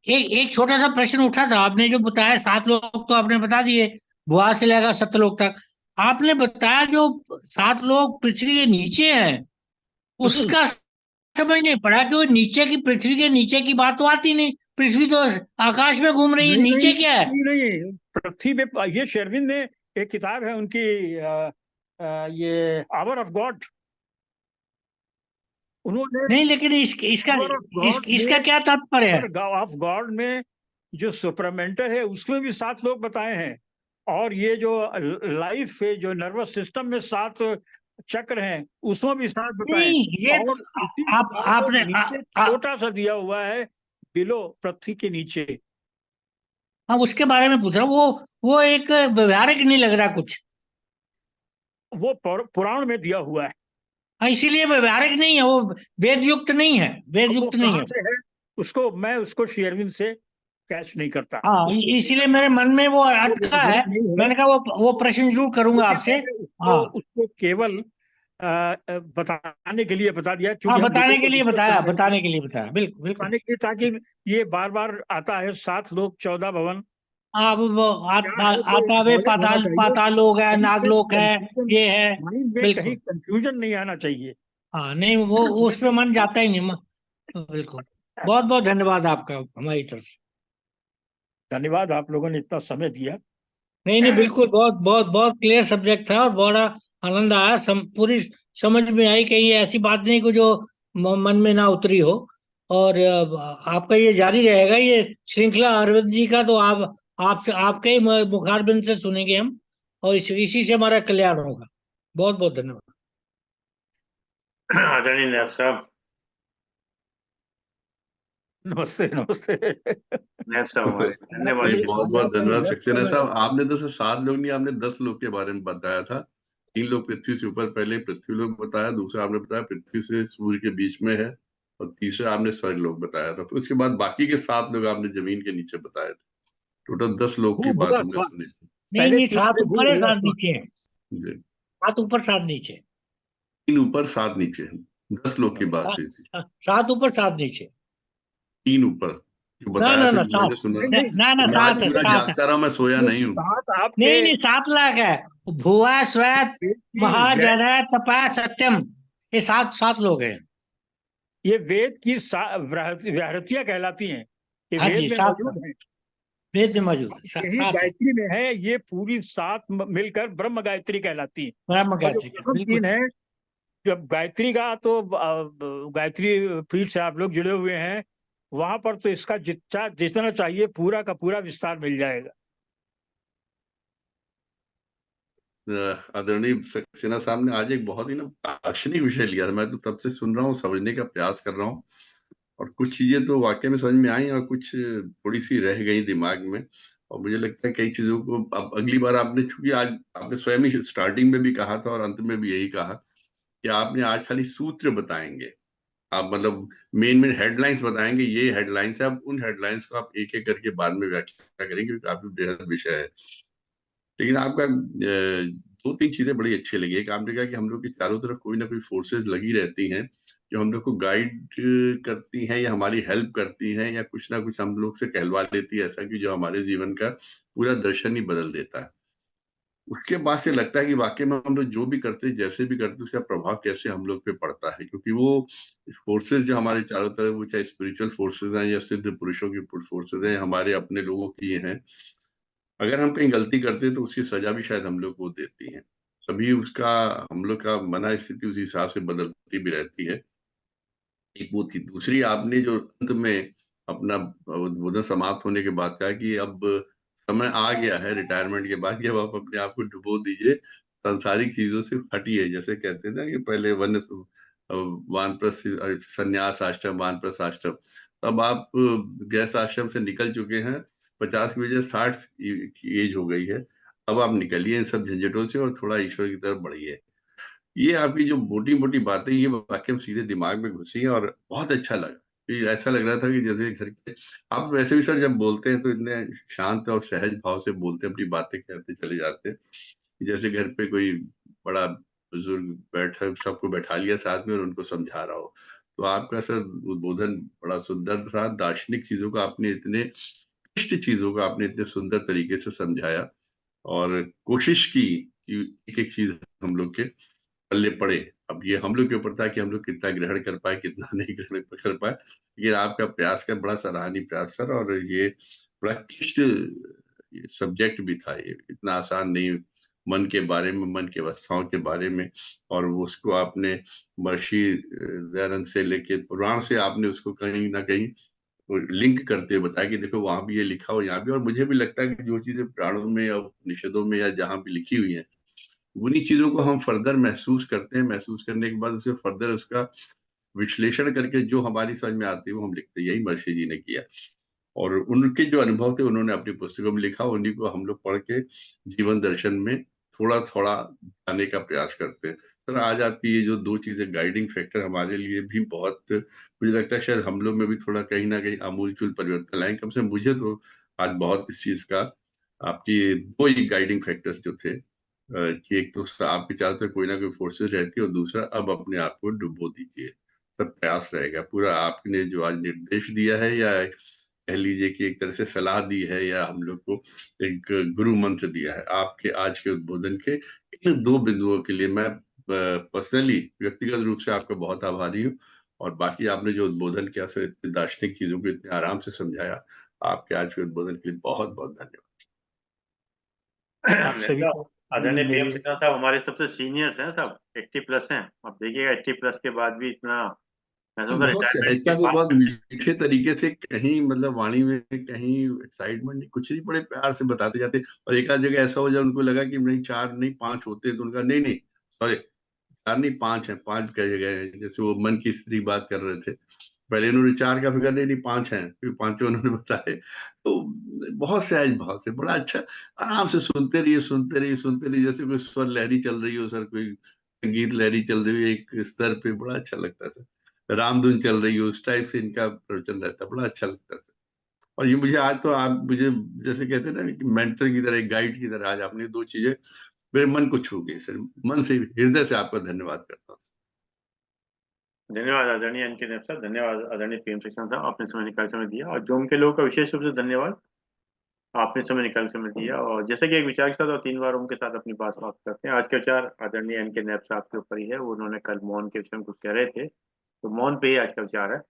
एक छोटा सा प्रश्न उठा था। आपने जो बताया 7 लोग तो आपने बता दिए, भुआ से लेकर सत्यलोक तक। आपने बताया जो 7 लोग पृथ्वी के नीचे हैं, उसका समझ नहीं पड़ा कि वो नीचे की, पृथ्वी के नीचे की बात तो आती नहीं। पृथ्वी तो आकाश में घूम रही है, नहीं नहीं नीचे क्या है? नहीं नहीं, पृथ्वी पे ये शेरविन ने एक किताब है उनकी, ये आवर ऑफ गॉड, उन्होंने नहीं, लेकिन आवर ऑफ गॉड इसका में, क्या तात्पर्य है? आवर ऑफ गॉड में जो सुपरमेंटल है उसमें भी 7 लोग बताए हैं। और ये जो लाइफ है, जो नर्वस सिस्टम में 7 चक्र हैं, उसमें भी 7 बताए। नहीं, ये और इसी आप प्रकार से आपने नीचे छोटा सा दिया हुआ है, बिलो पृथ्वी के नीचे। हाँ, उसके बारे में पूछ रहा हूँ। वो एक व्यवहारिक नहीं लग रहा कुछ। वो पुराण में दिया हुआ है। हाँ, इसीलिए व्यवहारिक नहीं है वो, वेद युक्त नहीं है, वेद अब वो युक्त नहीं कहाँ है। से है, उसको शेरविन से कैच नहीं करता। हाँ, उसको इसीलिए मेरे मन में वो अटका है। नहीं है, मैंने कहा वो प्रश्न जरूर करूंगा क्योंकि आपसे। मैंने हाँ उसको केवल बताने के लिए बता दिया, हाँ, क्योंकि हम लोगों को डिस्कस करने हैं, बताने के लिए बताया, बिल्कुल बिल्कुल। बताने के लिए, ताकि ये बार बार आता है 7 लोग 14 भवन, अब वो क्या है वो आतावे नॉलेज होना पाताल, चाहिए। पाताल लोग है, कहीं पे नागलोक है, कंफ्यूजन, ये है। माइंड में कहीं बिल्कुल। कंफ्यूजन नहीं आना चाहिए। हाँ नहीं, वो उस पे मन जाता ही नहीं। बिल्कुल। बहुत बहुत धन्यवाद आपका हमारी तरफ से। धन्यवाद, आप लोगों ने इतना समय दिया। नहीं नहीं, बिल्कुल, बहुत बहुत बहुत क्लियर सब्जेक्ट था और बड़ा आनंद आया। पूरी समझ में आई, कहीं ऐसी बात नहीं को जो मन में ना उतरी हो। और आपका ये जारी रहेगा, ये श्रृंखला अरविंद जी का, तो आपसे आपके ही मुखारबिंद से सुनेंगे हम। और इसी से हमारा कल्याण होगा। बहुत बहुत धन्यवाद। आदरणीय नायब साहब। नमस्ते नमस्ते। नायब साहब हमारे धन्यवाद। नहीं, बहुत बहुत धन्यवाद सक्सेना साहब। आपने तो सिर्फ 7 लोग नहीं, आपने 10 लोग के बारे में बताया था। 3 लोग पृथ्वी से ऊपर, पहले पृथ्वी लोग बताया, दूसरा आपने बताया पृथ्वी से सूर्य के बीच में है, और तीसरा आपने स्वर्ग लोग बताया था। फिर उसके बाद बाकी के 7 लोग आपने जमीन के नीचे बताए थे। टोटल 10 लोग की बात हमने सुनी थी। नहीं नहीं, 7 ऊपर है 7 नीचे है। जी, 7 ऊपर 7 नीचे। 3 ऊपर 7 नीचे है। 10 लोग की बात हुई थी। 7 ऊपर 7 नीचे। 3 ऊपर जो ना बताया ना था, ना, जो मैंने 7 सुना। ना ना, मैं आज 7 है, पूरा 7 है। जागता रहा, मैं सोया नहीं हूँ। नहीं नहीं, 7 लाख है। भुवा श्वेत महाजन तपा सत्यम, ये 7 लोग हैं। ये वेद की व्याहृतियां कहलाती हैं। ये हाँ वेद जी, में 7 मौजूद है। वेद में मौजूद है। यही 7 है। गायत्री में है। ये पूरी 7 मिलकर ब्रह्म गायत्री कहलाती है। ब्रह्म और जो गायत्री का प्रथम 3 बिल्कुल। है, जब गायत्री का तो गायत्री पीठ से आप लोग जुड़े हुए हैं, वहां पर तो इसका जितना चाहिए पूरा का पूरा विस्तार मिल जाएगा। आदरणीय सक्सेना साहब ने आज एक बहुत ही ना दार्शनिक विषय लिया था। मैं तो तब से सुन रहा हूँ, समझने का प्रयास कर रहा हूँ, और कुछ चीजें तो वाकई में समझ में आई और कुछ थोड़ी सी रह गई दिमाग में। और मुझे लगता है कई चीजों को अब अगली बार आपने, चूंकि आज आपने स्वयं ही स्टार्टिंग में भी कहा था और अंत में भी यही कहा कि आपने आज खाली सूत्र बताएंगे। आप मतलब मेन मेन हेडलाइंस बताएंगे, ये हेडलाइंस है। अब उन हेडलाइंस को आप एक एक करके बाद में व्याख्या करेंगे, क्योंकि काफी बेहद विषय है। लेकिन आपका 2-3 चीजें बड़ी अच्छी लगी। एक आपने कहा कि हम लोग के चारों तरफ कोई ना कोई फोर्सेस लगी रहती हैं जो हम लोग को गाइड करती हैं या हमारी हेल्प करती हैं, या कुछ ना कुछ हम लोग से कहलवा लेती है ऐसा कि जो हमारे जीवन का पूरा दर्शन ही बदल देता है। उसके बाद से लगता है कि वाकई में हम लोग जो भी करते हैं, जैसे भी करते हैं, उसका प्रभाव कैसे हम लोग पे पड़ता है। क्योंकि वो फोर्सेस जो हमारे चारों तरफ, वो चाहे स्पिरिचुअल फोर्सेस हैं या सिद्ध पुरुषों की फोर्सेस हैं, हमारे अपने लोगों की हैं, अगर हम कहीं गलती करते हैं तो उसकी सजा भी शायद हम लोग को देती है। तभी उसका, हम लोग का मना स्थिति उस हिसाब से बदलती भी रहती है। एक वो थी। दूसरी, आपने जो अंत में अपना उद्बोधन समाप्त होने के बाद कहा कि अब समय आ गया है रिटायरमेंट के बाद कि अब आप अपने आप को डुबो दीजिए, सांसारिक चीजों से हटिए। जैसे कहते थे ना कि पहले वानप्रस्थ संन्यास आश्रम, वानप्रस्थ आश्रम, अब आप गृहस्थ आश्रम से निकल चुके हैं। 50 की वजह 60 की एज हो गई है। अब आप निकलिए इन सब झंझटों से और थोड़ा ईश्वर की तरफ बढ़िए। ये आपकी जो मोटी मोटी बातें, ये वाकई में सीधे दिमाग में घुसी है, और बहुत अच्छा लगा। ये ऐसा लग रहा था कि जैसे घर के, आप वैसे भी सर जब बोलते हैं तो इतने शांत और सहज भाव से बोलते हैं, अपनी बातें कहते चले जाते हैं, जैसे घर पे कोई बड़ा बुजुर्ग बैठा, सबको बैठा लिया साथ में और उनको समझा रहा हो। तो आपका सर उद्बोधन बड़ा सुंदर रहा। दार्शनिक चीजों को आपने इतने, इष्ट चीजों को आपने इतने सुंदर तरीके से समझाया, और कोशिश की कि एक एक चीज हम लोग के पल्ले पड़े। अब ये हम लोग के ऊपर था कि हम लोग कितना ग्रहण कर पाए, कितना नहीं ग्रहण कर पाए। लेकिन आपका प्रयास का बड़ा सराहनीय प्रयास सर, और ये बड़ा क्लिष्ट सब्जेक्ट भी था। ये इतना आसान नहीं, मन के बारे में, मन के अवस्थाओं के बारे में। और वो उसको आपने महर्षि दयानंद से लेके पुराण से आपने उसको कहीं ना कहीं लिंक करते हुए बताया कि देखो वहां भी ये लिखा हो, यहाँ भी। और मुझे भी लगता है कि जो चीजें पुराणों में या उपनिषदों में या जहां भी लिखी हुई है, उन्हीं चीजों को हम फर्दर महसूस करते हैं। महसूस करने के बाद उसे फर्दर उसका विश्लेषण करके जो हमारी समझ में आती है वो हम लिखते हैं। यही महर्षि जी ने किया, और उनके जो अनुभव थे उन्होंने अपनी पुस्तकों में लिखा, उन्हीं को हम लोग पढ़ के जीवन दर्शन में थोड़ा थोड़ा आने का प्रयास करते हैं। सर आज आपकी ये जो 2 चीजें गाइडिंग फैक्टर हमारे लिए भी बहुत, मुझे लगता है शायद हम लोग में भी थोड़ा कहीं ना कहीं आमूलचूल परिवर्तन लाएंगे। कम से कम मुझे तो आज बहुत इस चीज का, आपकी 2 ही गाइडिंग फैक्टर्स जो थे, कि एक तो आपके चारों तरफ कोई ना कोई फोर्सेस रहती है, और दूसरा अब अपने आप को डुबो दीजिए। सब प्रयास रहेगा पूरा। आपने जो आज निर्देश दिया है, या कह लीजिए कि एक तरह से सलाह दी है, या हम लोग को एक गुरु मंत्र दिया है, आपके आज के उद्बोधन के इन 2 बिंदुओं के लिए मैं पर्सनली, व्यक्तिगत रूप से आपका बहुत आभारी हूँ। और बाकी आपने जो उद्बोधन किया सर, इतनी दार्शनिक चीजों को इतने आराम से समझाया, आपके आज के उद्बोधन के लिए बहुत बहुत धन्यवाद। आप सभी को आदरणीय पीएम मेरी सिन्हा साहब हमारे सबसे सीनियर्स हैं, सब 80 प्लस हैं। अब देखिएगा 80 प्लस के बाद भी इतना मैं सोचा बहुत रिटायरमेंट सहजता के से, बाद बहुत मीठे तरीके से, कहीं मतलब वाणी में कहीं एक्साइटमेंट नहीं, कुछ नहीं, बड़े प्यार से बताते जाते। और एक आध जगह ऐसा हो जाए उनको लगा कि नहीं 4 नहीं 5 होते, तो उनका नहीं नहीं सॉरी 4 नहीं 5 है, 5 का जगह है। जैसे वो मन की स्त्री बात कर रहे थे, पहले उन्होंने 4 का फिक्र, नहीं नहीं 5 है, फिर 5 उन्होंने बताए। तो बहुत सहज भाव से, बड़ा अच्छा, आराम से सुनते रहिए सुनते रहिए सुनते रहिए, जैसे कोई स्वर लहरी चल रही हो सर, कोई संगीत लहरी चल रही हो एक स्तर पे, बड़ा अच्छा लगता था। रामधुन चल रही हो उस टाइप से इनका प्रवचन रहता, बड़ा अच्छा लगता था। और ये मुझे आज तो आप मुझे जैसे कहते हैं ना कि मेंटर की तरह, गाइड की तरह, आज आपने 2 चीजें मेरे मन को छू गई सर, मन से हृदय से आपका धन्यवाद करता हूँ। धन्यवाद आदरणीय एनके नेप साहब, धन्यवाद आदरणीय पीएम शिक्षण साहब, आपने समय निकाल समय दिया। और जोम के लोगों का विशेष रूप से धन्यवाद, आपने समय निकाल समय दिया। और जैसे कि एक विचार के साथ और 3 बार उनके साथ अपनी बात समाप्त करते हैं। आज के विचार आदरणीय एनके नेप साहब के ऊपर ही है। वो उन्होंने कल मौन के विषय में कुछ कह रहे थे, तो मौन पे ही आज का विचार है।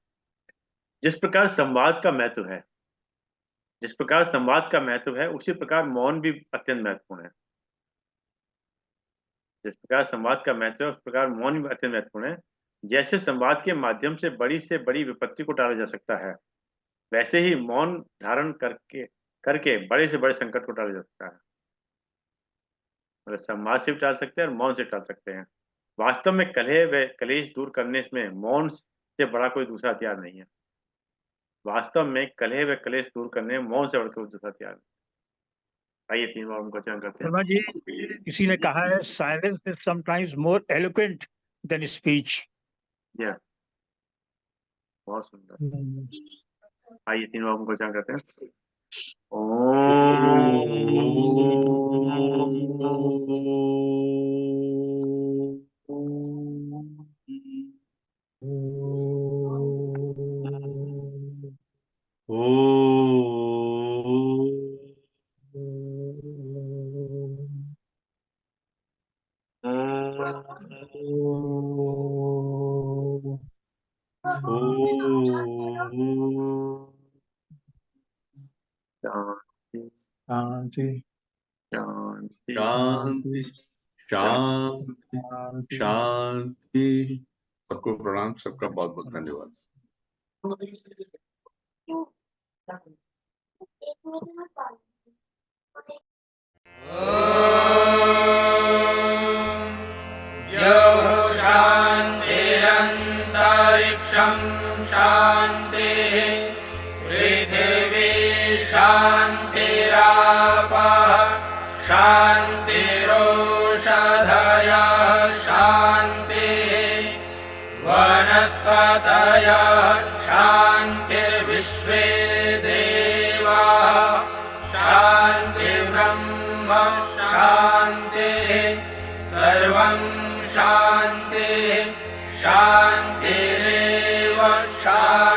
जिस प्रकार संवाद का महत्व है, जिस प्रकार संवाद का महत्व है, उसी प्रकार मौन भी अत्यंत महत्वपूर्ण है। जिस प्रकार संवाद का महत्व है, उस प्रकार मौन भी अत्यंत महत्वपूर्ण है। जैसे संवाद के माध्यम से बड़ी विपत्ति को टाला जा सकता है, वैसे ही मौन धारण करके बड़े से बड़े संकट को टाला जा सकता है। मतलब संवाद से भी टाल सकते हैं और मौन से टाल सकते हैं। वास्तव में कलह व कलेश दूर करने में मौन से बड़ा कोई दूसरा हथियार नहीं है। वास्तव में कलह व कलेश दूर करने में मौन से बड़ा कोई दूसरा हथियार नहीं। आइए 3 बार उनको चयन करते हैं। शर्मा जी, किसी ने कहा है silence is sometimes more eloquent than speech. बहुत सुंदर। आइए 3 बार उनको चयन करते हैं। शांति शांति शांति शांति शांति। सबको प्रणाम, सबका बहुत बहुत धन्यवाद। शान्तिरन्तरिक्षं शान्तिः पृथिवी शान्तिरापः शान्तिरोषधयः शान्तिः वनस्पतयः शान्तिर्विश्वे देवाः शान्तिर्ब्रह्म शान्तिः सर्वं शान्तिः शान्तिरेव शान्तिः।